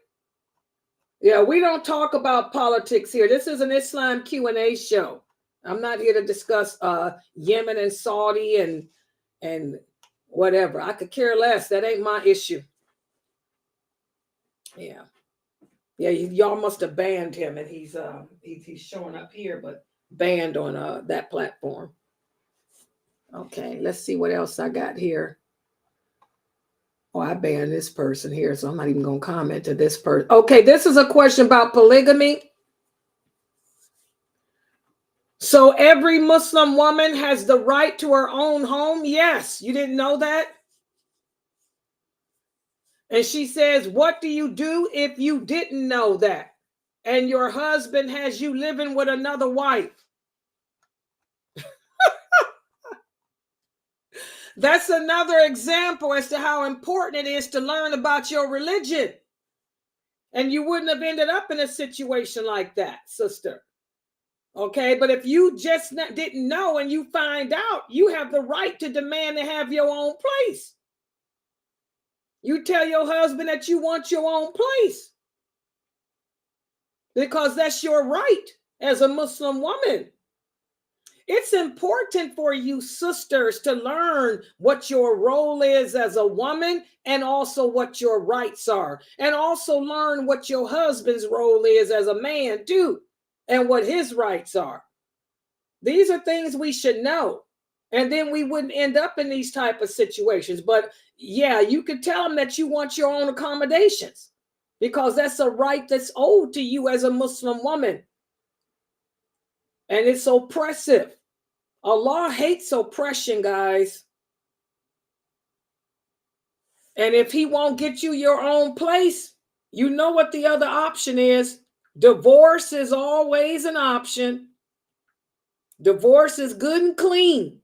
Yeah, we don't talk about politics here. This is an Islam Q&A show. I'm not here to discuss Yemen and Saudi and whatever. I could care less. That ain't my issue. Yeah. Yeah, y'all must have banned him, and he's showing up here, but banned on that platform. Okay, let's see what else I got here. Oh, I banned this person here, so I'm not even going to comment to this person. Okay, this is a question about polygamy. So every Muslim woman has the right to her own home? Yes. You didn't know that? And she says, what do you do if you didn't know that? And your husband has you living with another wife? That's another example as to how important it is to learn about your religion. And you wouldn't have ended up in a situation like that, sister. Okay, but if you just didn't know and you find out, you have the right to demand to have your own place. You tell your husband that you want your own place because that's your right as a Muslim woman. It's important for you sisters to learn what your role is as a woman and also what your rights are, and also learn what your husband's role is as a man too, and what his rights are. These are things we should know, and then we wouldn't end up in these type of situations. But yeah, you could tell them that you want your own accommodations because that's a right that's owed to you as a Muslim woman. And it's oppressive. Allah hates oppression, guys. And if he won't get you your own place, you know what the other option is. Divorce is always an option. Divorce is good and clean.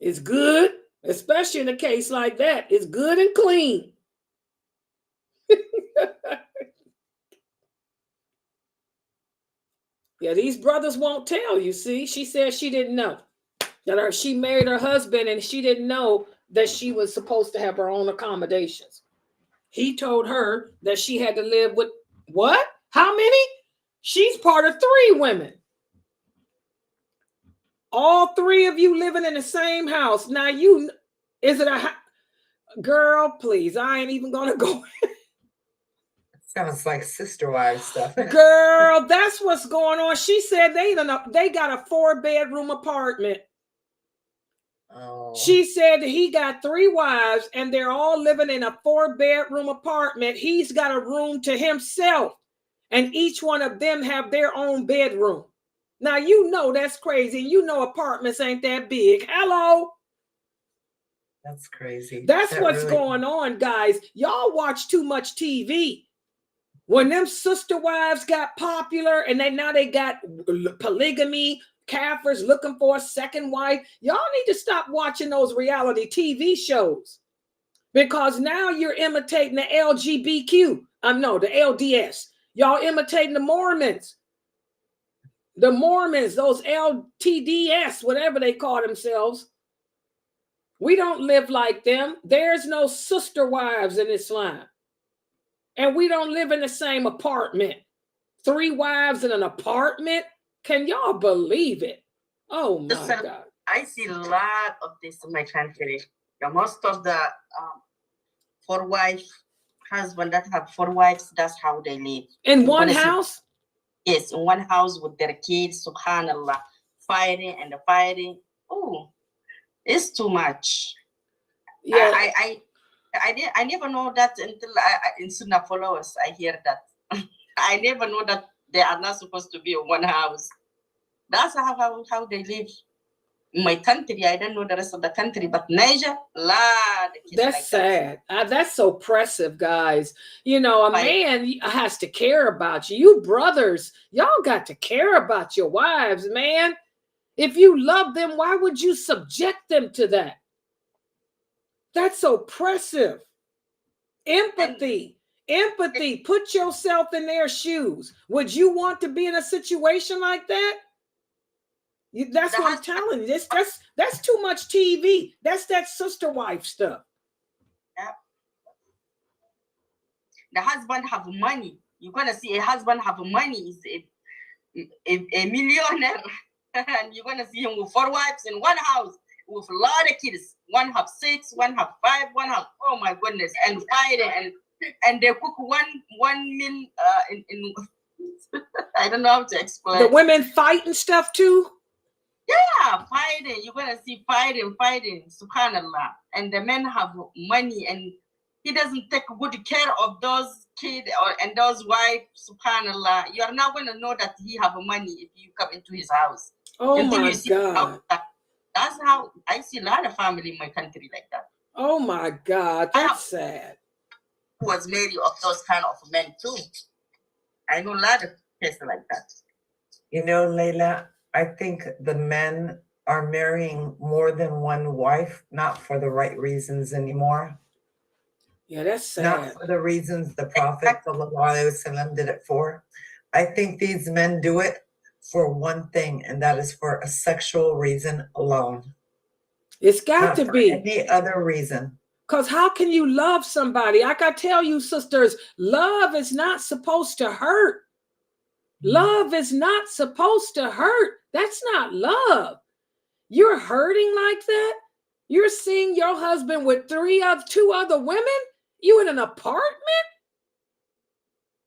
It's good, especially in a case like that. It's good and clean. Yeah, these brothers won't tell you. See, she said she didn't know that she married her husband and she didn't know that she was supposed to have her own accommodations. He told her that she had to live with what? How many? She's part of 3 women. All 3 of you living in the same house. Now is it a girl? Please, I ain't even gonna go. Sounds like sister wives stuff. Girl, that's what's going on. She said they got a 4-bedroom apartment. Oh. She said he got 3 wives and they're all living in a 4-bedroom apartment. He's got a room to himself and each one of them have their own bedroom. Now, you know that's crazy. You know apartments ain't that big. Hello. That's crazy. That's what's going on, guys. Y'all watch too much TV. When them sister wives got popular and now they got polygamy, kaffirs looking for a second wife, y'all need to stop watching those reality TV shows because now you're imitating the LGBTQ. The LDS. Y'all imitating the Mormons. The Mormons, those LTDS, whatever they call themselves. We don't live like them. There's no sister wives in Islam. And we don't live in the same apartment. 3 wives in an apartment? Can y'all believe it? Oh my God. I see a lot of this in my country. Most of the 4-wife husband that have 4 wives, that's how they live. In one house? Yes, in one house with their kids, subhanallah, fighting and fighting. Oh, it's too much. Yeah. I never know that until in Sunnahfollowers I hear that. I never know that they are not supposed to be in one house. That's how they live. In my country, I don't know the rest of the country, but Niger, that's like sad. That's so oppressive, guys. You know, a man has to care about you. You brothers, y'all got to care about your wives, man. If you love them, why would you subject them to that? That's oppressive. Empathy. Empathy. Put yourself in their shoes. Would you want to be in a situation like that? That's what I'm telling you. That's too much TV. That's that sister wife stuff. Yeah. The husband have money. You're gonna see a husband have money is a millionaire, and you're gonna see him with 4 wives in one house with a lot of kids. One have 6, one have 5, one have, oh my goodness, and fighting and they cook one meal in I don't know how to explain. The women fight and stuff too. Yeah, fighting. You're gonna see fighting, subhanallah. And the men have money, and he doesn't take good care of those kids and those wives, subhanallah. You are not gonna know that he have money if you come into his house. Oh my God. That's how I see a lot of family in my country like that. Oh my God, that's sad. Who was married of those kind of men too. I know a lot of cases like that. You know, Laila, I think the men are marrying more than one wife, not for the right reasons anymore. Yeah, that's sad. Not for the reasons the Prophet ﷺ did it for. I think these men do it for one thing, and that is for a sexual reason alone. It's got to be. Any other reason. Because how can you love somebody? I got to tell you, sisters, love is not supposed to hurt. Love is not supposed to hurt. That's not love. You're hurting like that? You're seeing your husband with 2 other women? You in an apartment?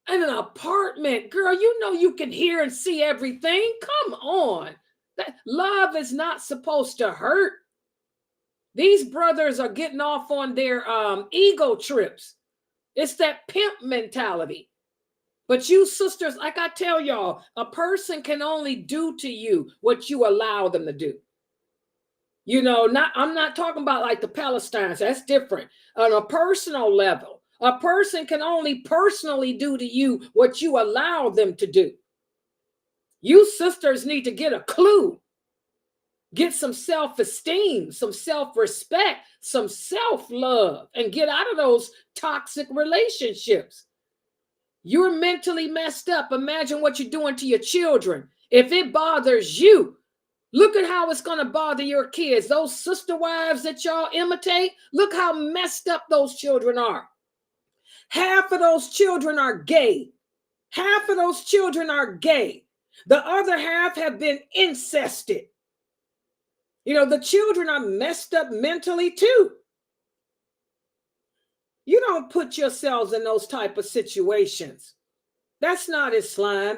In an apartment, girl, you know you can hear and see everything. Come on. That love is not supposed to hurt. These brothers are getting off on their ego trips. It's that pimp mentality. But you sisters, like I tell y'all, a person can only do to you what you allow them to do. You know, I'm not talking about like the Palestinians. That's different. On a personal level, a person can only personally do to you what you allow them to do. You sisters need to get a clue. Get some self-esteem, some self-respect, some self-love, and get out of those toxic relationships. You're mentally messed up. Imagine what you're doing to your children. If it bothers you, look at how it's going to bother your kids. Those sister wives that y'all imitate, look how messed up those children are. Half of those children are gay. Half of those children are gay. The other half have been incested. You know, the children are messed up mentally too. You don't put yourselves in those type of situations. That's not Islam.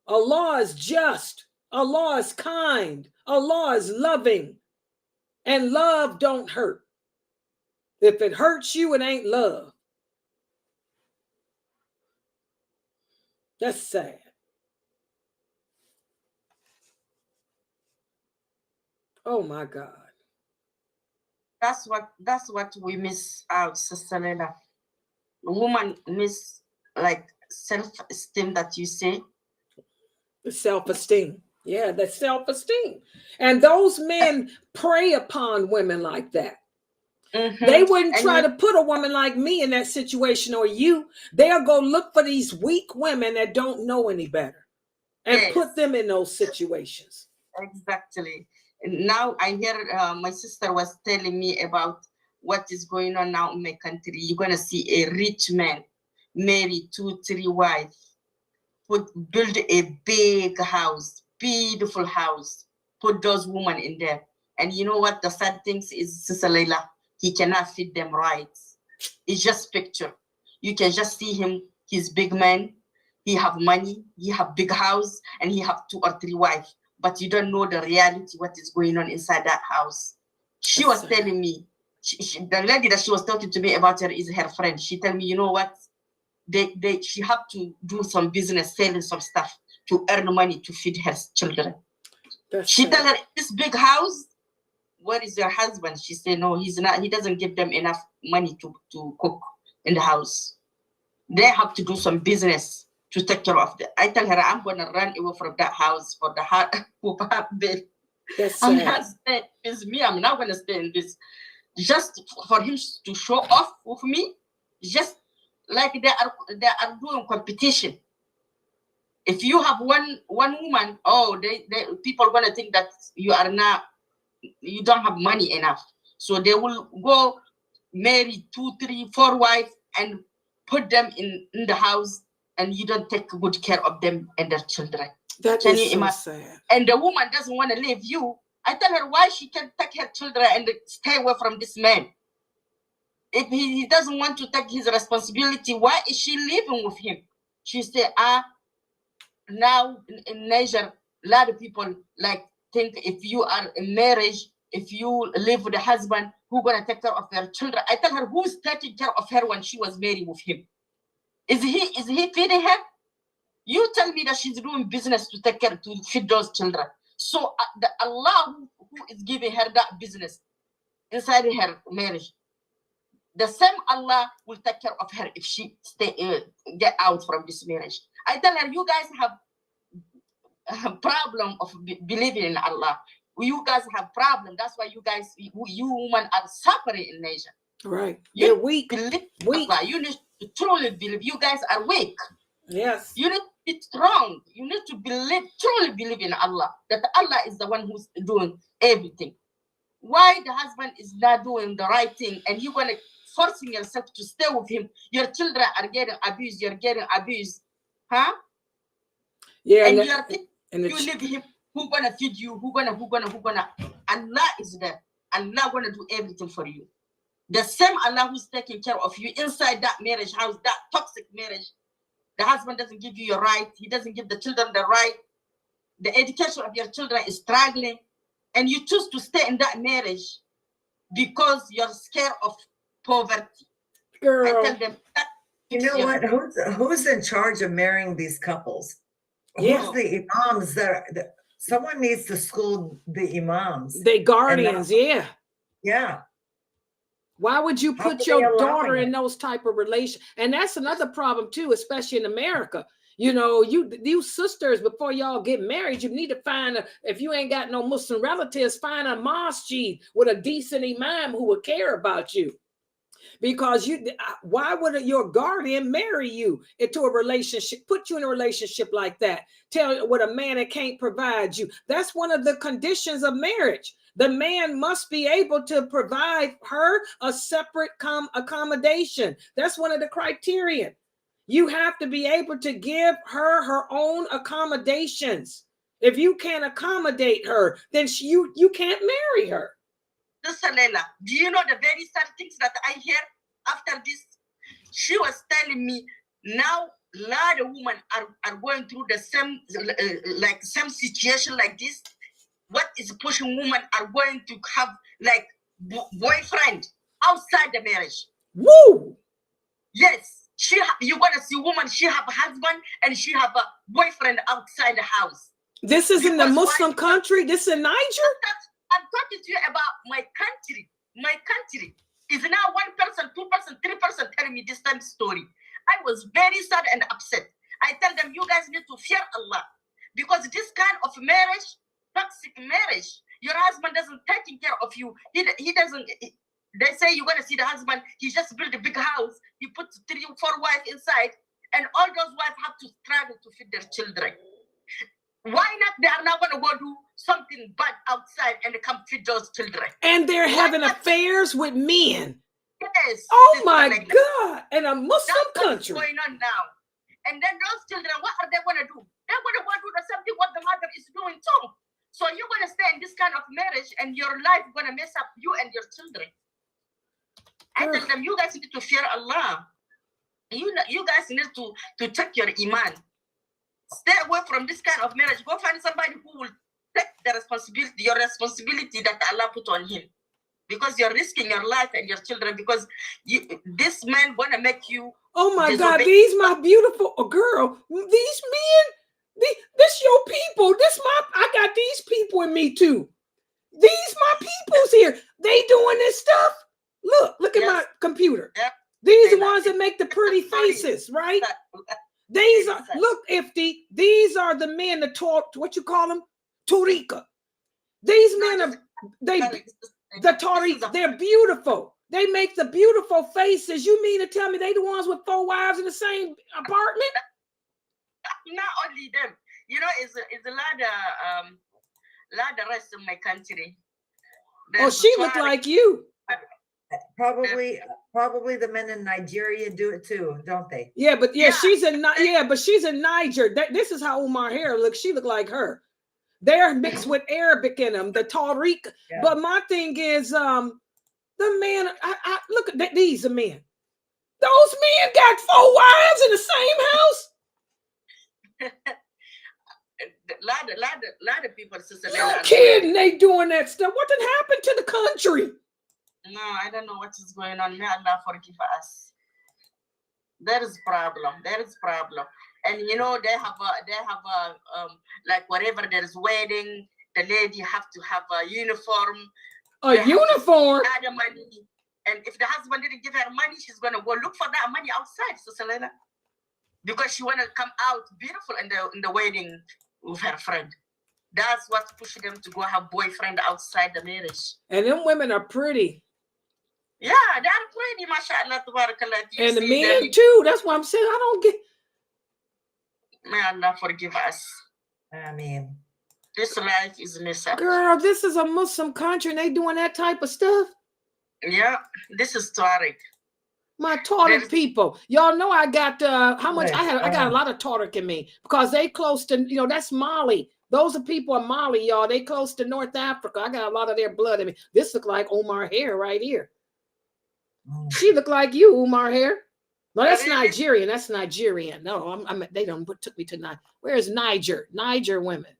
Allah is just. Allah is kind. Allah is loving. And love don't hurt. If it hurts you, it ain't love. That's sad. Oh my God. That's what we miss out, Sister Laila. Woman miss like self-esteem that you say. Self-esteem. Yeah, that's self-esteem. And those men prey upon women like that. Mm-hmm. They wouldn't try to put a woman like me in that situation or you. They'll go look for these weak women that don't know any better and put them in those situations. Exactly. Now I hear my sister was telling me about what is going on now in my country. You're gonna see a rich man marry 2, 3 wives, build a big house, beautiful house, put those women in there. And you know what the sad thing is, Sister Laila? He cannot feed them right. It's just picture. You can just see him, he's big man, he have money, he have big house, and he have 2 or 3 wives. But you don't know the reality, what is going on inside that house. She was telling me, the lady that she was talking to me about her is her friend. She told me, you know what? She have to do some business, selling some stuff to earn money to feed her children. She tell her, this big house, where is your husband? She said, no, he's not. He doesn't give them enough money to cook in the house. They have to do some business to take care of them. I tell her, I'm going to run away from that house for the hard bill. I'm not staying with me. I'm not going to stay in this. Just for him to show off with me, just like they are doing competition. If you have one woman, people are going to think that you don't have money enough. So they will go marry 2, 3, 4 wives and put them in the house, and you don't take good care of them and their children. Can you imagine? Sad. And the woman doesn't want to leave you. I tell her why she can take her children and stay away from this man. If he doesn't want to take his responsibility, why is she living with him? She said, now in Niger, a lot of people think if you are in marriage, if you live with a husband, who's going to take care of their children? I tell her, who's taking care of her when she was married with him? Is he feeding her? You tell me that she's doing business to take care, to feed those children. So the Allah who is giving her that business inside her marriage, the same Allah will take care of her if she get out from this marriage. I tell her, you guys have a problem of believing in Allah. You guys have problem. That's why you women are suffering in Asia. Right. You're weak. Weak. You need to truly believe. You guys are weak. Yes. You need to be strong. You need to truly believe in Allah. That Allah is the one who's doing everything. Why the husband is not doing the right thing and you're gonna forcing yourself to stay with him? Your children are getting abused. You're getting abused, huh? Yeah. And you leave him. Who gonna feed you? Who gonna? Allah is there. Allah gonna do everything for you. The same Allah who's taking care of you inside that marriage house, that toxic marriage. The husband doesn't give you your right. He doesn't give the children the right. The education of your children is struggling. And you choose to stay in that marriage because you're scared of poverty. Girl. I tell them, you know what? Who's in charge of marrying these couples? Yeah. Who's the imams someone needs to school the imams. They guardians, yeah. Yeah. Why would you put your daughter in those type of relations? And that's another problem too, especially in America. You know, you sisters, before y'all get married, you need to find if you ain't got no Muslim relatives, find a masjid with a decent imam who would care about you. Because why would your guardian marry you into a relationship, put you in a relationship like that? Tell you what a man that can't provide you. That's one of the conditions of marriage. The man must be able to provide her a separate accommodation. That's one of the criteria. You have to be able to give her her own accommodations. If you can't accommodate her, then you can't marry her. Sister Laila, do you know the very sad things that I hear after this? She was telling me now a lot of women are going through the same situation like this. What is pushing women are going to have like boyfriend outside the marriage. Woo! Yes, you're gonna see woman. She have a husband and she have a boyfriend outside the house. This is in the Muslim country. This is in Niger. I'm talking to you about my country. My country is now 1 person, 2 person, 3 person telling me this time story. I was very sad and upset. I tell them, you guys need to fear Allah because this kind of marriage, toxic marriage, your husband doesn't take care of you. He doesn't. They say you're gonna see the husband. He just built a big house. He put 3 or 4 wives inside, and all those wives have to struggle to feed their children. Why not? They are not gonna go do something bad outside and they come feed those children. And they're having affairs with men. Yes. Oh my God. In a Muslim country. What's going on now? And then those children, what are they going to do? They're going to want to do the same thing what the mother is doing too. So you're going to stay in this kind of marriage and your life going to mess up you and your children. I tell them, you guys need to fear Allah. You guys need to check your iman. Stay away from this kind of marriage. Go find somebody who will take the responsibility, your responsibility that Allah put on him. Because you're risking your life and your children because this man want to make you. Oh my God, these my beautiful girl. These men, this your people. I got these people in me too. These my peoples here. They doing this stuff. Look at my computer. Yep. These are the ones that make the pretty faces, right? These are, look, Ifti, these are the men that talk, what you call them? Turika. These men are, the Tariq, they're beautiful. They make the beautiful faces. You mean to tell me they the ones with 4 wives in the same apartment? Not only them. You know, it's a lot of rest of my country. Oh, she look like you. Probably the men in Nigeria do it too, don't they? Yeah, but she's in Niger. This is how Umar hair looks. She look like her. They're mixed with Arabic in them, the Tariq. Yeah. But my thing is, the man. I look at these men. Those men got 4 wives in the same house. lot of people. No kidding, they doing that stuff. What did happen to the country? No, I don't know what is going on. May Allah forgive us. There is problem. And you know they have like wherever there is wedding, the lady have to have a uniform. A uniform. Add the money. And if the husband didn't give her money, she's gonna go look for that money outside, Sister Laila, because she wanna come out beautiful in the wedding with her friend. That's what pushed them to go have boyfriend outside the marriage. And them women are pretty. Yeah, they're pretty, mashallah, tabarakallah. And the men too. That's what I'm saying. I don't get. May Allah forgive us. I mean, this life is messed up. Girl, this is a Muslim country and they doing that type of stuff. Yeah, this is Tariq. My Tariq people. Y'all know I got how much I got a lot of Tariq in me because they close to, that's Mali. Those are people in Mali, y'all. They close to North Africa. I got a lot of their blood in me. This look like Omar hair right here. She look like you, Umar hair. No, that's Nigerian. That's Nigerian. No, they don't took me to Niger. Where's Niger? Niger women.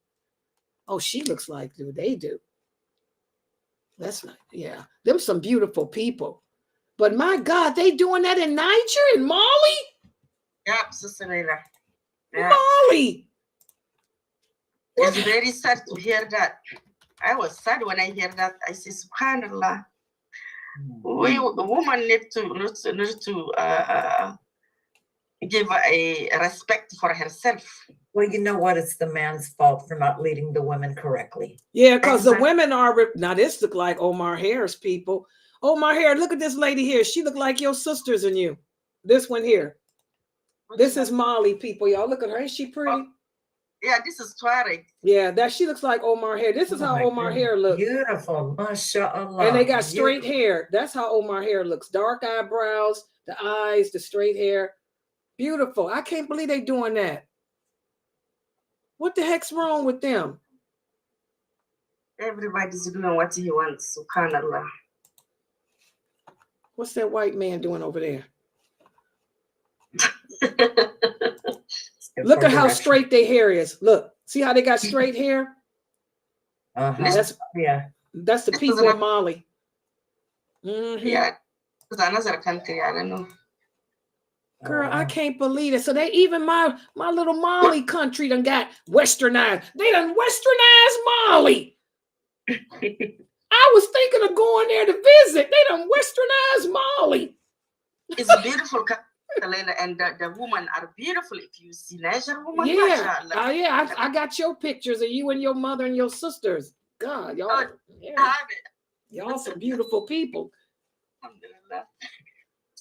Oh, she looks like they do. That's not, yeah. Them some beautiful people. But my God, they doing that in Niger and Mali? Yep, Sister Laila. Mali. It's very sad to hear that. I was sad when I hear that. I say, SubhanAllah. The woman need to give a respect for herself. Well, you know what? It's the man's fault for not leading the women correctly. Yeah, because the women are now. This look like Omar Hair's people. Omar Hair, look at this lady here. She look like your sisters and you. This one here. This is Mali people, y'all. Look at her. Ain't she pretty? Oh, yeah, this is Tariq. Yeah, she looks like Omar Hair. This is how Omar Hair looks. Beautiful, mashallah. And they got straight hair. That's how Omar Hair looks. Dark eyebrows, the eyes, the straight hair. Beautiful. I can't believe they doing that. What the heck's wrong with them? Everybody's doing what he wants, subhanallah. What's that white man doing over there? Look at how straight their hair is. Look, see how they got straight hair? That's the people of Mali. Mm-hmm. Yeah, it's another country. I don't know. Girl, I can't believe it. So they even my little Mali country done got westernized. They done westernized Mali. I was thinking of going there to visit. They done westernized Mali. It's a beautiful country. And the women are beautiful. If you see Niger woman, I got your pictures of you and your mother and your sisters. God, y'all, y'all some beautiful people.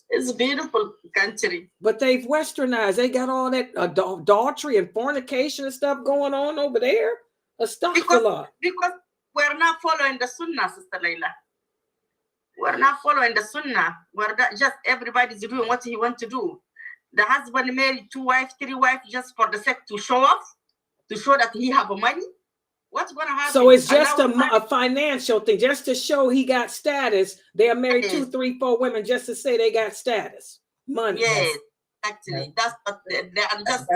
It's a beautiful country. But they've westernized. They got all that adultery and fornication and stuff going on over there. Astaghfirullah. Because we're not following the Sunnah, Sister Laila. We're not following the Sunnah. We're not, just everybody's doing what he wants to do. The husband married 2 wives, 3 wives just for the sake to show off, to show that he have money. What's going to happen? So it's just a financial thing, just to show he got status. They are married Yes. 2, 3, 4 women just to say they got status, money. Yes, actually, that's what they are just.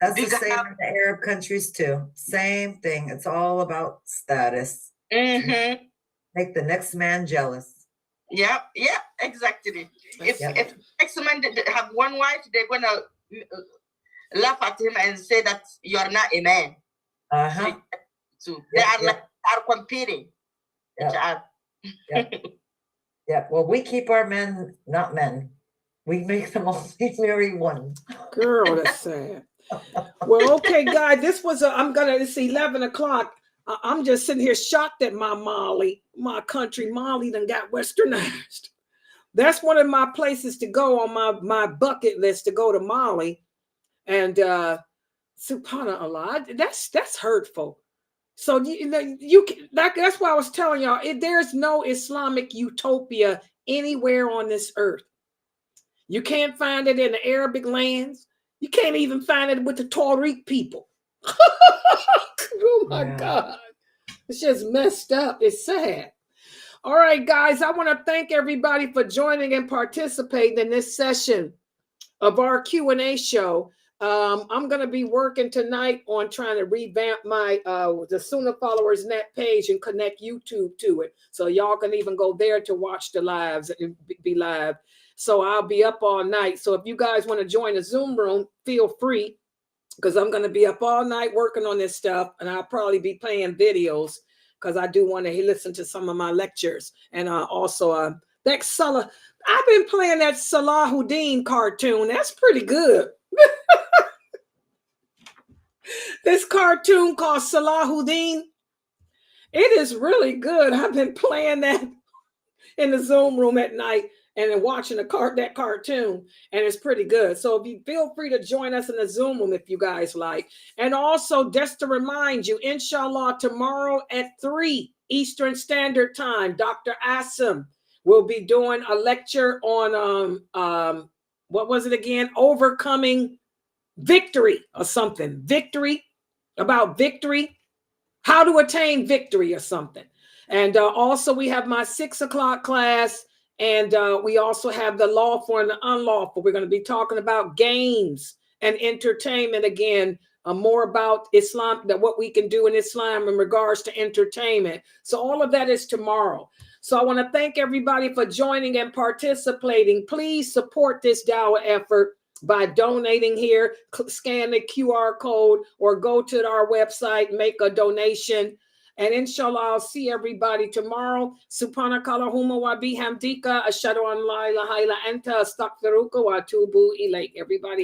That's the same in the Arab countries too. Same thing. It's all about status. Mm-hmm. Make the next man jealous. Yeah, exactly. If next man have 1 wife, they're gonna laugh at him and say that you're not a man. So they are competing. Yeah. Well, we keep our men not men. We make them only marry one. Girl, that's sad. Well, okay, guys, this was it's 11 o'clock. I'm just sitting here shocked that my country, Mali, done got westernized. That's one of my places to go on my bucket list, to go to Mali. And subhanallah, that's hurtful. So that's why I was telling y'all, there's no Islamic utopia anywhere on this earth. You can't find it in the Arabic lands. You can't even find it with the Tariq people. Oh my God. It's just messed up. It's sad. All right, guys, I want to thank everybody for joining and participating in this session of our Q&A show. I'm going to be working tonight on trying to revamp my the Sunnahfollowers net page and connect YouTube to it. So y'all can even go there to watch the lives and be live. So I'll be up all night. So if you guys want to join the Zoom room, feel free, because I'm going to be up all night working on this stuff. And I'll probably be playing videos because I do want to listen to some of my lectures. And also that Salah, I've been playing that Salahuddin cartoon. That's pretty good. This cartoon called Salahuddin, it is really good. I've been playing that in the Zoom room at night and then watching that cartoon, and it's pretty good. So if you feel free to join us in the Zoom room if you guys like. And also, just to remind you, inshallah, tomorrow at 3 Eastern Standard Time, Dr. Asim will be doing a lecture on what was it again? Overcoming victory or something. Victory, about victory, how to attain victory or something. And also we have my 6 o'clock class, and we also have the lawful and the unlawful. We're going to be talking about games and entertainment again, more about Islam, that what we can do in Islam in regards to entertainment. So all of that is tomorrow. So I want to thank everybody for joining and participating. Please support this dawah effort by donating here, scan the QR code, or go to our website, make a donation. And inshallah, I'll see everybody tomorrow. Subhanakallahumma wa bihamdika, ashhadu an la ilaha illa anta, astaghfiruka wa atubu ilayk. Everybody.